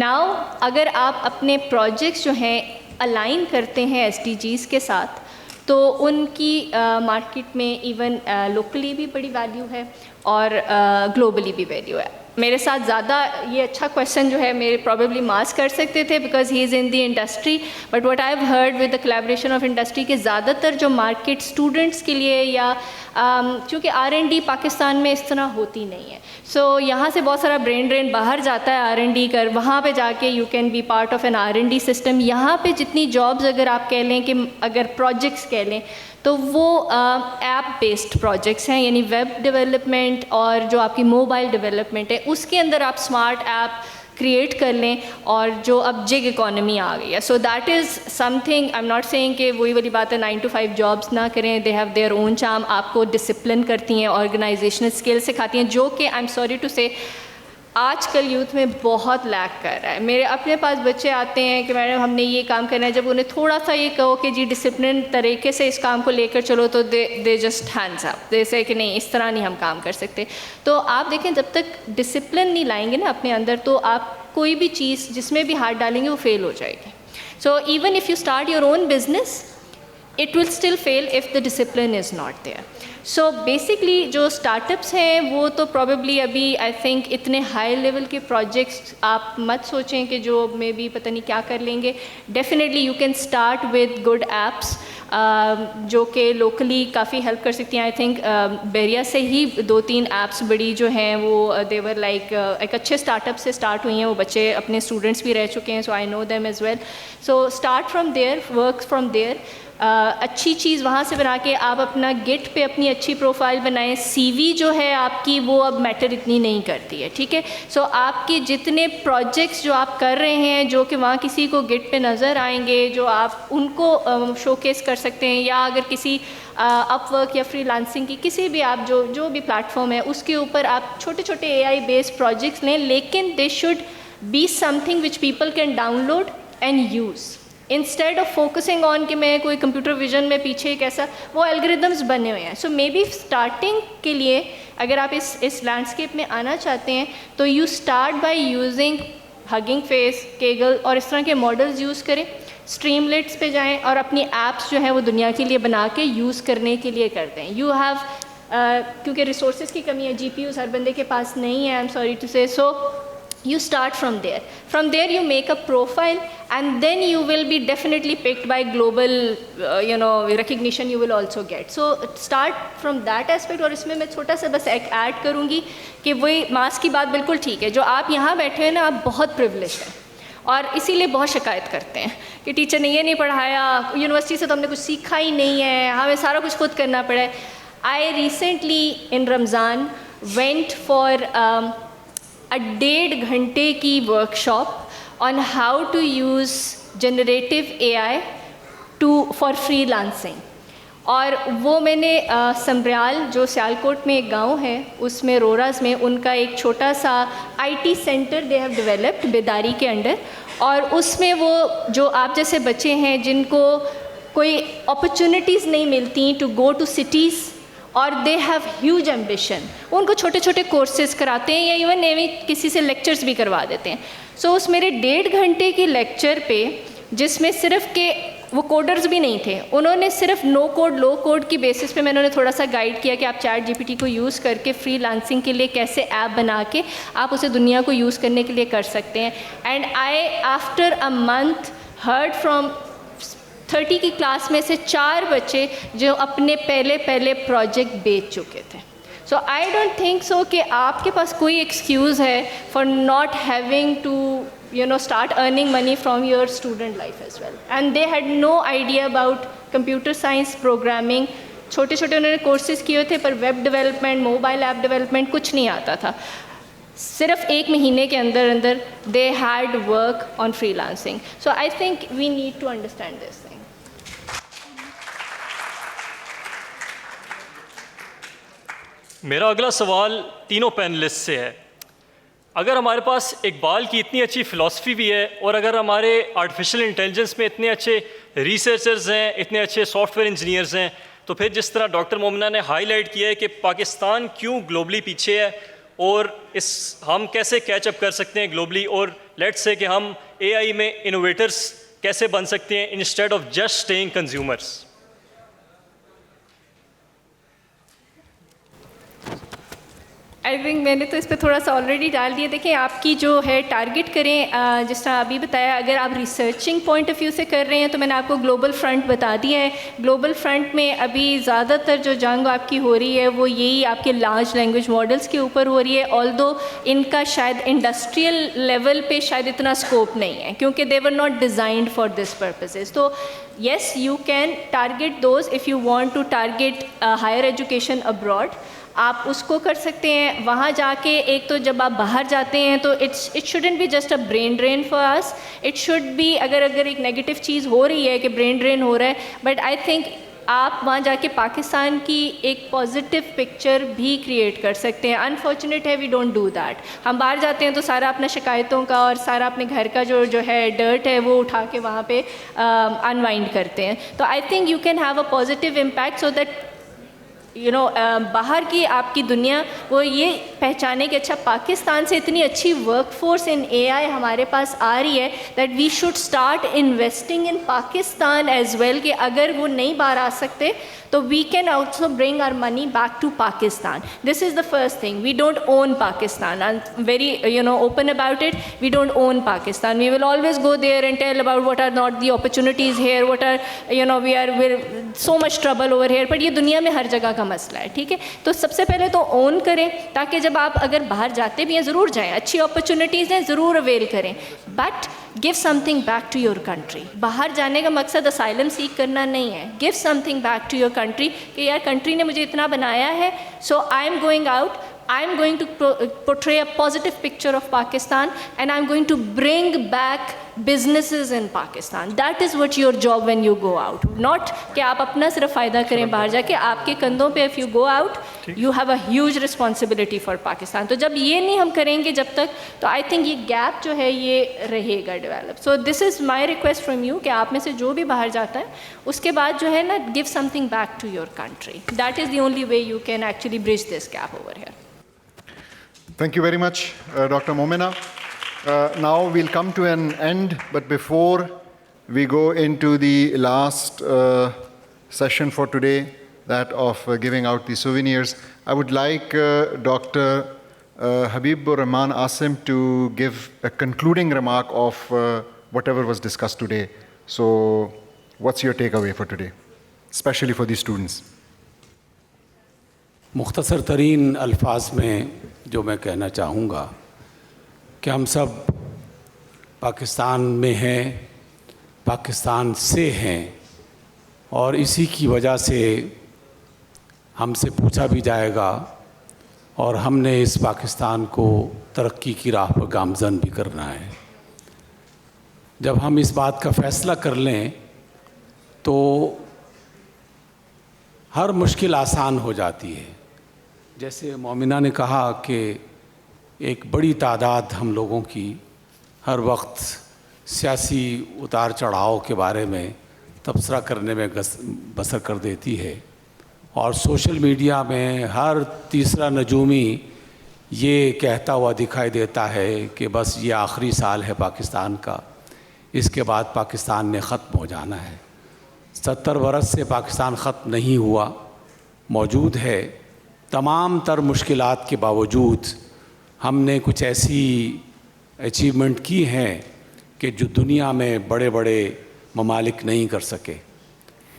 now اگر آپ اپنے projects جو ہیں align کرتے ہیں S D جیز کے ساتھ, تو ان کی مارکیٹ میں ایون لوکلی بھی بڑی ویلیو ہے اور گلوبلی بھی ویلیو ہے. میرے ساتھ زیادہ یہ اچھا کویشچن جو ہے میرے پرابیبلی ماس کر سکتے تھے because he is in the industry, but what I have heard with the collaboration of industry کہ زیادہ تر جو مارکیٹ اسٹوڈنٹس کے لیے یا چونکہ R&D پاکستان میں اس طرح ہوتی نہیں ہے, سو یہاں سے بہت سارا برین ڈرین باہر جاتا ہے R&D کر, وہاں پہ جا کے you can be part of an R&D system. یہاں پہ جتنی جابز اگر آپ کہہ لیں کہ اگر پروجیکٹس کہہ لیں تو وہ ایپ بیسڈ پروجیکٹس ہیں, یعنی ویب ڈیولپمنٹ اور جو آپ کی موبائل ڈیولپمنٹ ہے اس کے اندر آپ اسمارٹ ایپ کریٹ کر لیں, اور جو اب جگ اکانومی آ گئی ہے. So that is something, I am not seeing کہ وہی والی بات ہے 9 to 5 جابس نہ کریں, they have their own charm. آپ کو ڈسپلن کرتی ہیں, آرگنائزیشنل اسکل سکھاتی ہیں, جو کہ آئی ایم سوری ٹو سے آج کل یوتھ میں بہت لیک کر رہا ہے. میرے اپنے پاس بچے آتے ہیں کہ میڈم ہم نے یہ کام کرنا ہے, جب انہیں تھوڑا سا یہ کہو کہ جی ڈسپلن طریقے سے اس کام کو لے کر چلو تو دے جسٹ ہینڈز اپ, جیسے کہ نہیں اس طرح نہیں ہم کام کر سکتے. تو آپ دیکھیں جب تک ڈسپلن نہیں لائیں گے نا اپنے اندر, تو آپ کوئی بھی چیز جس میں بھی ہاتھ ڈالیں گے وہ فیل ہو جائے گی. So even if you start your own business it will still fail if the discipline is not there. So basically جو اسٹارٹ اپس ہیں وہ تو پرابیبلی ابھی آئی تھنک اتنے ہائی لیول کے پروجیکٹس آپ مت سوچیں کہ جو میں بھی پتہ نہیں کیا کر لیں گے. Definitely you can start with good apps جو کہ لوکلی کافی ہیلپ کر سکتی ہیں. آئی تھنک بحریہ سے ہی 2-3 ایپس بڑی جو ہیں وہ دیور لائک ایک اچھے اسٹارٹ اپ سے اسٹارٹ ہوئی ہیں, وہ بچے اپنے اسٹوڈنٹس بھی رہ چکے ہیں, so I know them as well. So start from there, work from there. اچھی چیز وہاں سے بنا کے آپ اپنا گٹ پہ اپنی اچھی پروفائل بنائیں. سی وی جو ہے آپ کی وہ اب میٹر اتنی نہیں کرتی ہے, ٹھیک ہے. سو آپ کے جتنے پروجیکٹس جو آپ کر رہے ہیں جو کہ وہاں کسی کو گٹ پہ نظر آئیں گے, جو آپ ان کو شو کیس کر سکتے ہیں, یا اگر کسی اپ ورک یا فری لانسنگ کی کسی بھی آپ جو بھی پلیٹ فارم ہے اس کے اوپر آپ چھوٹے چھوٹے اے آئی بیسڈ پروجیکٹس لیں, لیکن they should be something which people can download and use, instead of focusing on کہ میں کوئی کمپیوٹر ویژن میں پیچھے ایک ایسا وہ الگریدمس بنے ہوئے ہیں. سو مے بی اسٹارٹنگ کے لیے اگر آپ اس لینڈسکیپ میں آنا چاہتے ہیں تو you start by using hugging face, Kaggle اور اس طرح کے ماڈلز یوز کریں. اسٹریم لیٹس پہ جائیں اور اپنی ایپس جو ہیں وہ دنیا کے لیے بنا کے یوز کرنے کے لیے کرتے ہیں. یو ہیو کیونکہ ریسورسز کی کمی ہے, جی پی یوز ہر بندے کے پاس نہیں ہے, آئی ایم سوری ٹو سے. سو you start from there. From there you make a profile and then you will be definitely picked by global recognition you will also get. So start from that aspect. اور اس میں چھوٹا سا بس ایک add کروں گی کہ وہی ماس کی بات بالکل ٹھیک ہے. جو آپ یہاں بیٹھے ہیں نا آپ بہت پریولیجڈ ہیں اور اسی لیے بہت شکایت کرتے ہیں کہ ٹیچر نے یہ نہیں پڑھایا, یونیورسٹی سے تو ہم نے کچھ سیکھا ہی نہیں ہے, ہمیں سارا کچھ خود کرنا پڑا ہے. I recently in Ramzan went for a 1.5 گھنٹے کی workshop on how to use generative A I for freelancing. اور وہ میں نے سمبریال جو سیالکوٹ میں ایک گاؤں ہے اس میں روراز میں ان کا ایک چھوٹا سا I T centre they have developed بیداری کے انڈر, اور اس میں وہ جو آپ جیسے بچے ہیں جن کو کوئی اپرچونیٹیز نہیں ملتی ٹو گو ٹو سٹیز اور دے ہیو ہیوج ایمبیشن, ان کو چھوٹے چھوٹے کورسز کراتے ہیں یا ایون کسی سے لیکچرز بھی کروا دیتے ہیں. سو اس میرے 1.5 گھنٹے کی لیکچر پہ جس میں صرف کہ وہ کوڈرز بھی نہیں تھے, انہوں نے صرف نو کوڈ لو کوڈ کی بیسس پہ میں انہوں نے تھوڑا سا گائیڈ کیا کہ آپ چیٹ جی پی ٹی کو یوز کر کے فری لانسنگ کے لیے کیسے ایپ بنا کے آپ اسے دنیا کو یوز کرنے کے لیے کر سکتے ہیں. And I after a month heard from 30 کی کلاس میں سے 4 بچے جو اپنے پہلے پروجیکٹ بیچ چکے تھے. سو آئی ڈونٹ تھنک سو کہ آپ کے پاس کوئی ایکسکیوز ہے for not having to start earning money from your student life as well. And they had no idea about computer science, programming. چھوٹے چھوٹے انہوں نے کورسز کیے تھے پر web development, mobile app development کچھ نہیں آتا تھا. صرف 1 مہینے کے اندر they had work on freelancing. So I think we need to understand this thing. میرا اگلا سوال تینوں پینلسٹ سے ہے. اگر ہمارے پاس اقبال کی اتنی اچھی فلاسفی بھی ہے اور اگر ہمارے آرٹیفیشیل انٹیلیجنس میں اتنے اچھے ریسرچرز ہیں, اتنے اچھے سافٹ ویئر انجینئرز ہیں, تو پھر جس طرح ڈاکٹر مومنہ نے ہائی لائٹ کیا ہے کہ پاکستان کیوں گلوبلی پیچھے ہے اور ہم کیسے کیچ اپ کر سکتے ہیں گلوبلی, اور لیٹس سے کہ ہم اے آئی میں انوویٹرس کیسے بن سکتے ہیں instead of just staying consumers. I think میں نے تو اس پہ تھوڑا سا آلریڈی ڈال دیا. دیکھیں آپ کی جو ہے ٹارگٹ کریں, جس طرح ابھی بتایا, اگر آپ ریسرچنگ پوائنٹ آف ویو سے کر رہے ہیں تو میں نے آپ کو گلوبل فرنٹ بتا دیا ہے. گلوبل فرنٹ میں ابھی زیادہ تر جو جنگ آپ کی ہو رہی ہے وہ یہی آپ کے لارج لینگویج ماڈلس کے اوپر ہو رہی ہے, آلدو ان کا شاید انڈسٹریل لیول پہ شاید اتنا اسکوپ نہیں ہے کیونکہ they were not designed for this purposes. تو yes you can target those if you want to target higher education abroad, آپ اس کو کر سکتے ہیں. وہاں جا کے ایک تو جب آپ باہر جاتے ہیں تو it shouldn't be just a brain drain for us, it should be اگر ایک نیگیٹو چیز ہو رہی ہے کہ برین ڈرین ہو رہا ہے, بٹ آئی تھنک آپ وہاں جا کے پاکستان کی ایک پازیٹیو پکچر بھی کریٹ کر سکتے ہیں. انفارچونیٹ ہے وی ڈونٹ ڈو دیٹ. ہم باہر جاتے ہیں تو سارا اپنا شکایتوں کا اور سارا اپنے گھر کا جو ہے ڈرٹ ہے وہ اٹھا کے وہاں پہ انوائنڈ کرتے ہیں. تو I think you can have a positive impact so that باہر کی آپ کی دنیا وہ یہ پہچانے کہ اچھا پاکستان سے اتنی اچھی ورک فورس ان اے آئی ہمارے پاس آ رہی ہے, that we should start investing in Pakistan as well, کہ اگر وہ نہیں باہر آ سکتے تو we can also bring our money back to Pakistan. This is the first thing. We don't own Pakistan. I am very open about it. We don't own Pakistan. We will always go there and tell about what are not the opportunities here, what are we're so much trouble over here. But یہ دنیا میں ہر جگہ کا مسئلہ ہے, ٹھیک ہے. تو سب سے پہلے تو اون کریں تاکہ جب آپ اگر باہر جاتے بھی ہیں ضرور جائیں, اچھی اپرچونیٹیز ہیں ضرور اویل کریں, but give something back to your country. باہر جانے کا مقصد اسائلم سیک کرنا نہیں ہے. give something back to your country کہ یار کنٹری نے مجھے اتنا بنایا ہے, so I am going out, I am going to portray a positive picture of Pakistan and I am going to bring back businesses in Pakistan. That is what your job when you go out. Not کہ آپ اپنا صرف فائدہ کریں باہر جا کے, آپ کے کندھوں پہ if you go out you have a huge responsibility for Pakistan. تو جب یہ نہیں ہم کریں گے جب تک, تو I think یہ گیپ جو ہے یہ رہے گا develop. So this is my request from you کہ آپ میں سے جو بھی باہر جاتا ہے اس کے بعد جو ہے نا give something back to your country. That is the only way you can actually bridge this gap over here. Thank you very much, Dr. Momina. Now we'll come to an end, but before we go into the last session for today, that of giving out the souvenirs, I would like Dr. Habibur Rahman Asim to give a concluding remark of whatever was discussed today. So what's your takeaway for today, especially for the students? مختصر ترین الفاظ میں جو میں کہنا چاہوں گا کہ ہم سب پاکستان میں ہیں, پاکستان سے ہیں, اور اسی کی وجہ سے ہم سے پوچھا بھی جائے گا اور ہم نے اس پاکستان کو ترقی کی راہ پر گامزن بھی کرنا ہے. جب ہم اس بات کا فیصلہ کر لیں تو ہر مشکل آسان ہو جاتی ہے. جیسے مومنہ نے کہا کہ ایک بڑی تعداد ہم لوگوں کی ہر وقت سیاسی اتار چڑھاؤ کے بارے میں تبصرہ کرنے میں بسر کر دیتی ہے، اور سوشل میڈیا میں ہر تیسرا نجومی یہ کہتا ہوا دکھائی دیتا ہے کہ بس یہ آخری سال ہے پاکستان کا، اس کے بعد پاکستان نے ختم ہو جانا ہے. 70 برس سے پاکستان ختم نہیں ہوا، موجود ہے. تمام تر مشکلات کے باوجود ہم نے کچھ ایسی اچیومنٹ کی ہیں کہ جو دنیا میں بڑے بڑے ممالک نہیں کر سکے،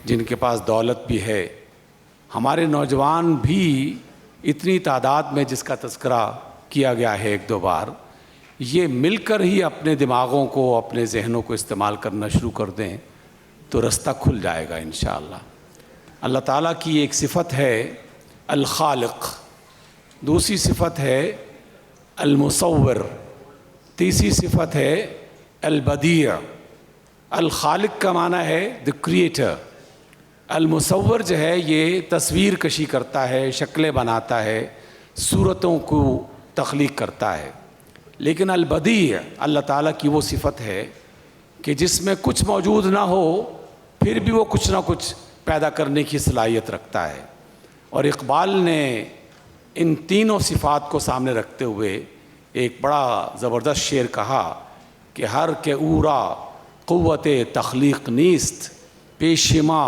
جن کے پاس دولت بھی ہے. ہمارے نوجوان بھی اتنی تعداد میں جس کا تذکرہ کیا گیا ہے ایک دو بار، یہ مل کر ہی اپنے دماغوں کو، اپنے ذہنوں کو استعمال کرنا شروع کر دیں تو رستہ کھل جائے گا انشاءاللہ. اللہ تعالیٰ کی ایک صفت ہے الخالق، دوسری صفت ہے المصور، تیسری صفت ہے البدیع. الخالق کا معنی ہے دی کریٹر، المصور جو ہے یہ تصویر کشی کرتا ہے، شکلیں بناتا ہے، صورتوں کو تخلیق کرتا ہے. لیکن البدیع اللہ تعالیٰ کی وہ صفت ہے کہ جس میں کچھ موجود نہ ہو پھر بھی وہ کچھ نہ کچھ پیدا کرنے کی صلاحیت رکھتا ہے. اور اقبال نے ان تینوں صفات کو سامنے رکھتے ہوئے ایک بڑا زبردست شعر کہا کہ ہر کے اورا قوت تخلیق نیست، پیشما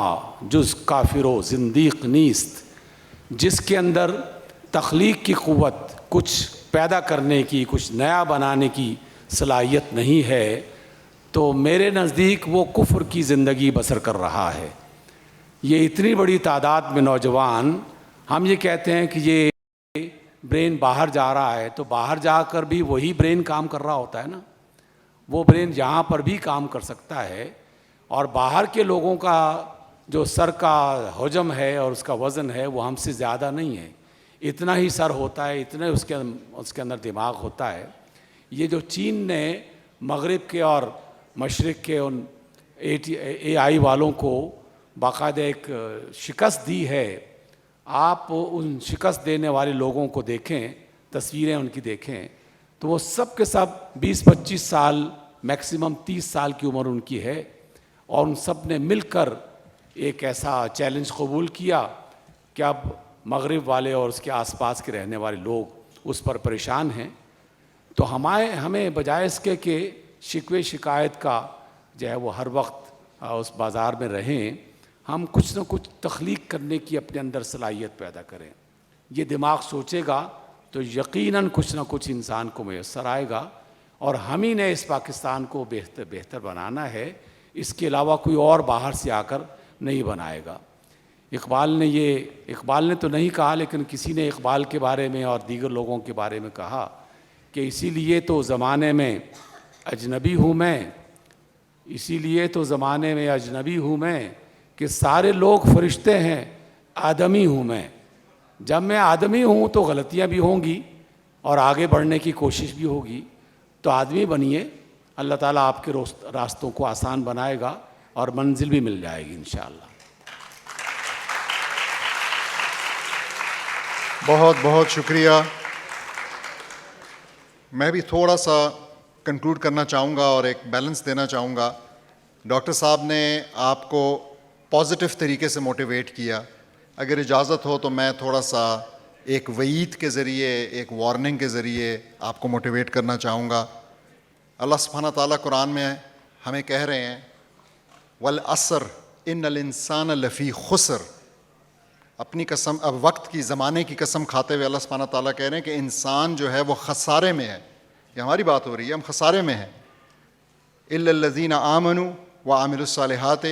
جز کافر و زندیق نیست. جس کے اندر تخلیق کی قوت، کچھ پیدا کرنے کی، کچھ نیا بنانے کی صلاحیت نہیں ہے، تو میرے نزدیک وہ کفر کی زندگی بسر کر رہا ہے. یہ اتنی بڑی تعداد میں نوجوان، ہم یہ کہتے ہیں کہ یہ برین باہر جا رہا ہے، تو باہر جا کر بھی وہی برین کام کر رہا ہوتا ہے نا. وہ برین یہاں پر بھی کام کر سکتا ہے، اور باہر کے لوگوں کا جو سر کا حجم ہے اور اس کا وزن ہے وہ ہم سے زیادہ نہیں ہے. اتنا ہی سر ہوتا ہے، اتنا ہی اس کے اندر دماغ ہوتا ہے. یہ جو چین نے مغرب کے اور مشرق کے ان اے آئی والوں کو باقاعدہ ایک شکست دی ہے، آپ ان شکست دینے والے لوگوں کو دیکھیں، تصویریں ان کی دیکھیں، تو وہ سب کے سب 20-25 سال، میکسیمم 30 سال کی عمر ان کی ہے. اور ان سب نے مل کر ایک ایسا چیلنج قبول کیا کہ اب مغرب والے اور اس کے آس پاس کے رہنے والے لوگ اس پر پریشان ہیں. تو ہمیں بجائے اس کے کہ شکوے شکایت کا جو ہے وہ ہر وقت اس بازار میں رہیں، ہم کچھ نہ کچھ تخلیق کرنے کی اپنے اندر صلاحیت پیدا کریں. یہ دماغ سوچے گا تو یقیناً کچھ نہ کچھ انسان کو میسر آئے گا، اور ہم ہی نے اس پاکستان کو بہتر بنانا ہے. اس کے علاوہ کوئی اور باہر سے آ کر نہیں بنائے گا. اقبال نے تو نہیں کہا، لیکن کسی نے اقبال کے بارے میں اور دیگر لوگوں کے بارے میں کہا کہ اسی لیے تو زمانے میں اجنبی ہوں میں، اسی لیے تو زمانے میں اجنبی ہوں میں کہ سارے لوگ فرشتے ہیں، آدمی ہوں میں. جب میں آدمی ہوں تو غلطیاں بھی ہوں گی اور آگے بڑھنے کی کوشش بھی ہوگی. تو آدمی بنیے، اللہ تعالیٰ آپ کے راستوں کو آسان بنائے گا اور منزل بھی مل جائے گی انشاءاللہ. بہت بہت شکریہ. میں بھی تھوڑا سا کنکلوڈ کرنا چاہوں گا اور ایک بیلنس دینا چاہوں گا. ڈاکٹر صاحب نے آپ کو پازیٹیو طریقے سے موٹیویٹ کیا. اگر اجازت ہو تو میں تھوڑا سا ایک وعید کے ذریعے، ایک وارننگ کے ذریعے آپ کو موٹیویٹ کرنا چاہوں گا. اللہ سبحانہ تعالیٰ قرآن میں ہمیں کہہ رہے ہیں والعصر ان الانسان لفی خسر. اپنی قسم، اب وقت کی، زمانے کی قسم کھاتے ہوئے اللہ سبحانہ تعالیٰ کہہ رہے ہیں کہ انسان جو ہے وہ خسارے میں ہے. یہ ہماری بات ہو رہی ہے، ہم خسارے میں ہیں. الا الذین آمنوا وعملوا الصالحات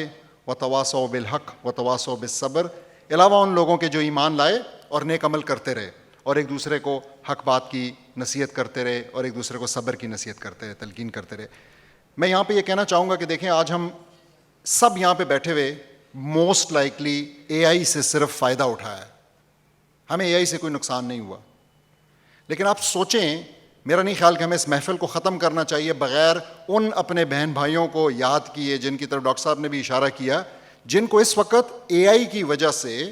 وتواصوا بالحق وتواصوا بالصبر. علاوہ ان لوگوں کے جو ایمان لائے اور نیک عمل کرتے رہے اور ایک دوسرے کو حق بات کی نصیحت کرتے رہے اور ایک دوسرے کو صبر کی نصیحت کرتے رہے، تلقین کرتے رہے. میں یہاں پہ یہ کہنا چاہوں گا کہ دیکھیں، آج ہم سب یہاں پہ بیٹھے ہوئے موسٹ لائکلی اے آئی سے صرف فائدہ اٹھایا ہے. ہمیں اے آئی سے کوئی نقصان نہیں ہوا. لیکن آپ سوچیں، میرا نہیں خیال کہ ہمیں اس محفل کو ختم کرنا چاہیے بغیر ان اپنے بہن بھائیوں کو یاد کیے جن کی طرف ڈاکٹر صاحب نے بھی اشارہ کیا، جن کو اس وقت اے آئی کی وجہ سے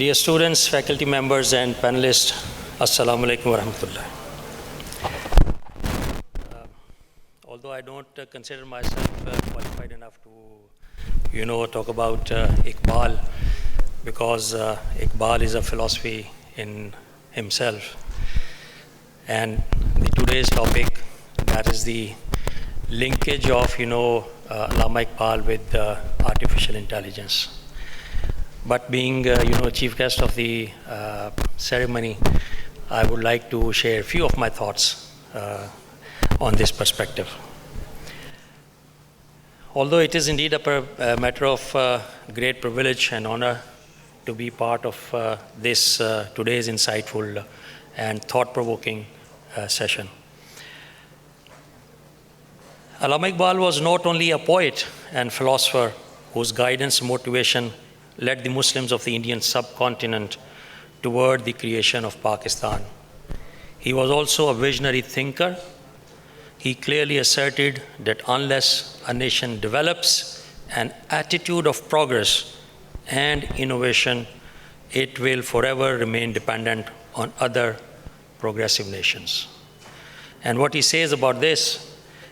Dear students, faculty members and panelists, Assalamu alaikum wa rahmatullah. Although I don't consider myself qualified enough to, talk about Iqbal, because Iqbal is a philosophy in himself. And today's topic, that is the linkage of, Allama Iqbal with artificial intelligence. But being, chief guest of the ceremony, I would like to share a few of my thoughts on this perspective. Although it is indeed a matter of great privilege and honor to be part of this today's insightful and thought-provoking session. Allama Iqbal was not only a poet and philosopher whose guidance and motivation led the Muslims of the Indian subcontinent toward the creation of Pakistan. He was also a visionary thinker. He clearly asserted that unless a nation develops an attitude of progress and innovation, it will forever remain dependent on other progressive nations. And what he says about this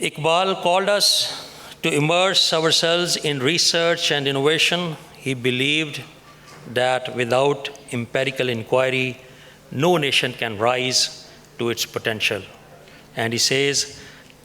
Iqbal called us to immerse ourselves in research and innovation. He believed that without empirical inquiry, no nation can rise to its potential. And he says,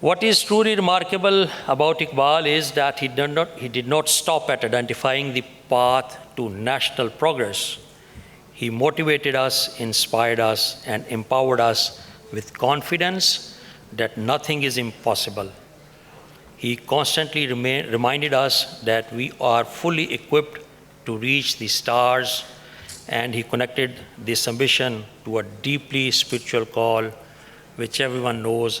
What is truly remarkable about Iqbal is that he did not stop at identifying the path to national progress. He motivated us, inspired us, and empowered us with confidence that nothing is impossible. He constantly reminded us that we are fully equipped to reach the stars, and he connected this ambition to a deeply spiritual call, which everyone knows,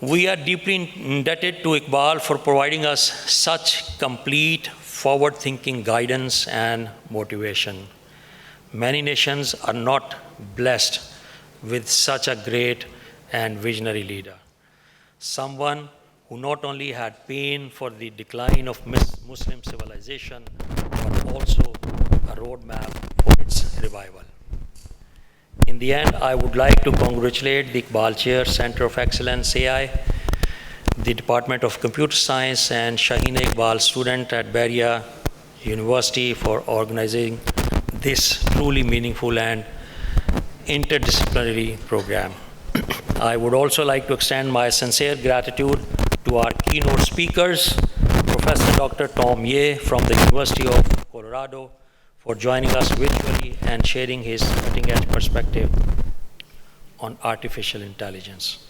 We are deeply indebted to Iqbal for providing us such complete forward-thinking guidance and motivation. Many nations are not blessed with such a great and visionary leader. Someone who not only had pain for the decline of Muslim civilization, but also a roadmap for its revival. In the end, I would like to congratulate the Iqbal Chair, Center of Excellence AI, the Department of Computer Science, and Shaheen Iqbal, student at Bahria University, for organizing this truly meaningful and interdisciplinary program. I would also like to extend my sincere gratitude to our keynote speakers, Professor Dr. Tom Ye from the University of Colorado, for joining us virtually and sharing his cutting-edge perspective on artificial intelligence.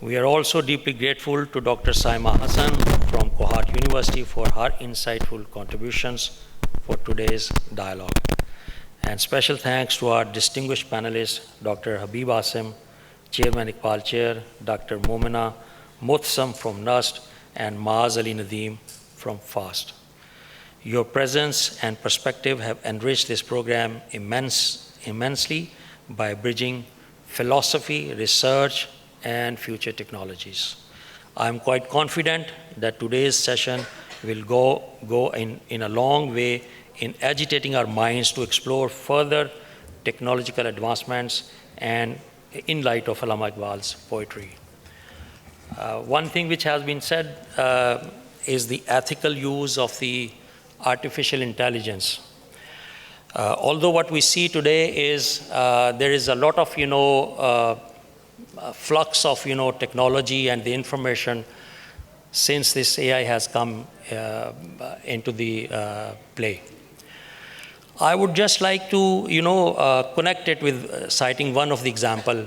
We are also deeply grateful to Dr. Saima Hassan from Kohat University for her insightful contributions for today's dialogue. And special thanks to our distinguished panelists, Dr. Habib Asim, Chairman Iqbal Chair, Dr. Momina Muthsam from NUST, and Maaz Ali Nadeem from FAST. Your presence and perspective have enriched this program immensely by bridging philosophy, research, and future technologies. I am quite confident that today's session will go in a long way in agitating our minds to explore further technological advancements and in light of Allama Iqbal's poetry. One thing which has been said is the ethical use of the artificial intelligence. Although what we see today is there is a lot of, flux of, technology and the information since this AI has come into the play. I would just like to, connect it with citing one of the example,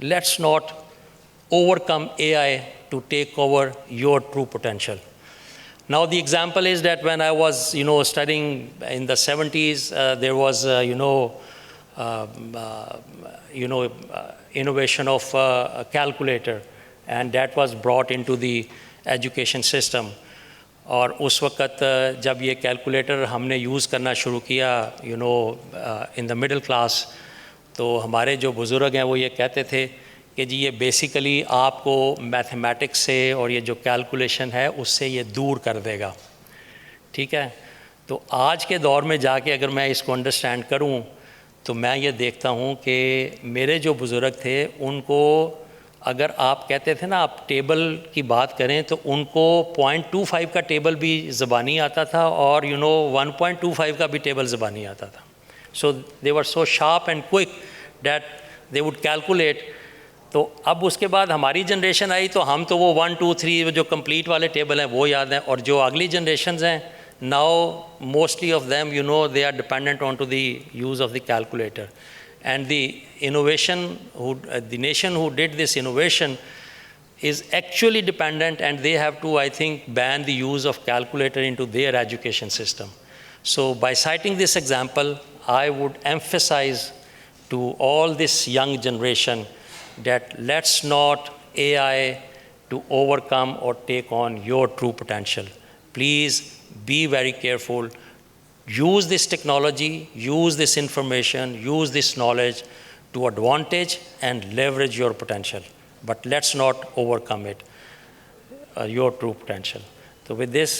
let's not overcome AI to take over your true potential. Now the example is that when I was, studying in the 70s, there was, innovation of a calculator, and that was brought into the education system. اور اس وقت جب یہ calculator ہم نے use کرنا شروع کیا ان the middle class, تو ہمارے جو بزرگ ہیں وہ یہ کہتے تھے کہ جی یہ بیسیکلی آپ کو میتھمیٹکس سے اور یہ جو کیلکولیشن ہے اس سے یہ دور کر دے گا. ٹھیک ہے، تو آج کے دور میں جا کے اگر میں اس کو انڈرسٹینڈ کروں تو میں یہ دیکھتا ہوں کہ میرے جو بزرگ تھے ان کو اگر آپ کہتے تھے نا آپ ٹیبل کی بات کریں تو ان کو 0.25 کا ٹیبل بھی زبانی آتا تھا اور 1.25 کا بھی ٹیبل زبانی آتا تھا. So they were so sharp and quick that they would calculate. تو اب اس کے بعد ہماری جنریشن آئی تو ہم تو وہ 1 2 3 جو کمپلیٹ والے ٹیبل ہیں وہ یاد ہیں، اور جو اگلی جنریشنز ہیں now mostly of them they are dependent on to the use of the calculator. And the nation who did this innovation is actually dependent, and they have to, I think, ban the use of calculator into their education system. So by citing this example, I would emphasize to all this young generation that let's not AI to overcome or take on your true potential. Please be very careful. Use this technology, use this information, use this knowledge to advantage and leverage your potential. But let's not overcome it, your true potential. So with this,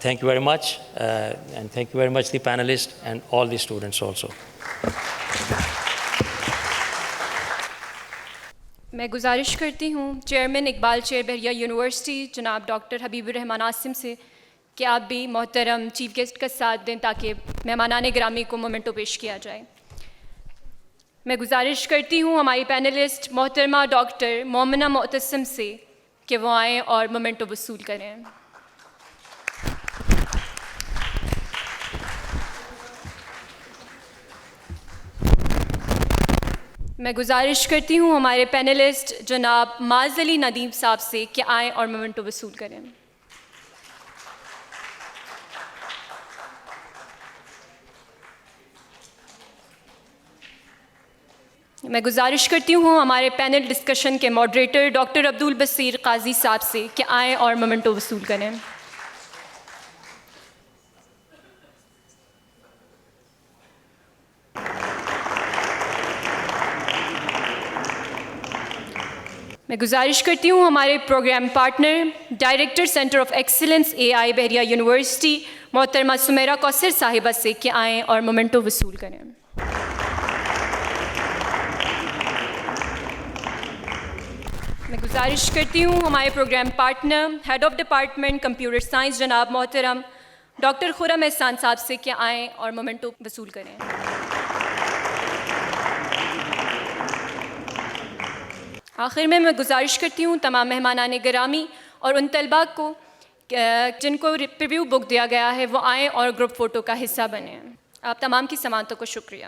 thank you very much, and thank you very much the panelists and all the students also. میں گزارش کرتی ہوں chairman Iqbal chair بحریہ university جناب doctor Habib الرحمان عاصم سے کہ آپ بھی محترم چیف گیسٹ کا ساتھ دیں تاکہ مہمانان گرامی کو مومنٹو پیش کیا جائے. میں گزارش کرتی ہوں ہماری پینلسٹ محترمہ ڈاکٹر مومنہ معتصم سے کہ وہ آئیں اور مومنٹو وصول کریں. میں گزارش کرتی ہوں ہمارے پینلسٹ جناب معاذ علی ندیم صاحب سے کہ آئیں اور مومنٹو وصول کریں. میں گزارش کرتی ہوں ہمارے پینل ڈسکشن کے ماڈریٹر ڈاکٹر عبدالبصیر قاضی صاحب سے کہ آئیں اور مومنٹو وصول کریں. میں گزارش کرتی ہوں ہمارے program partner director centre of excellence A I Bahria university محترمہ سمیرہ کوثر صاحبہ سے کہ آئیں اور مومنٹو وصول کریں. میں گزارش کرتی ہوں ہمارے program partner head of department computer science جناب محترم ڈاکٹر خرم احسان صاحب سے کہ آئیں اور مومنٹو وصول کریں. آخر میں گزارش کرتی ہوں تمام مہمانان گرامی اور ان طلباء کو جن کو پریویو بک دیا گیا ہے وہ آئیں اور گروپ فوٹو کا حصہ بنیں. آپ تمام کی سماعتوں کو شکریہ.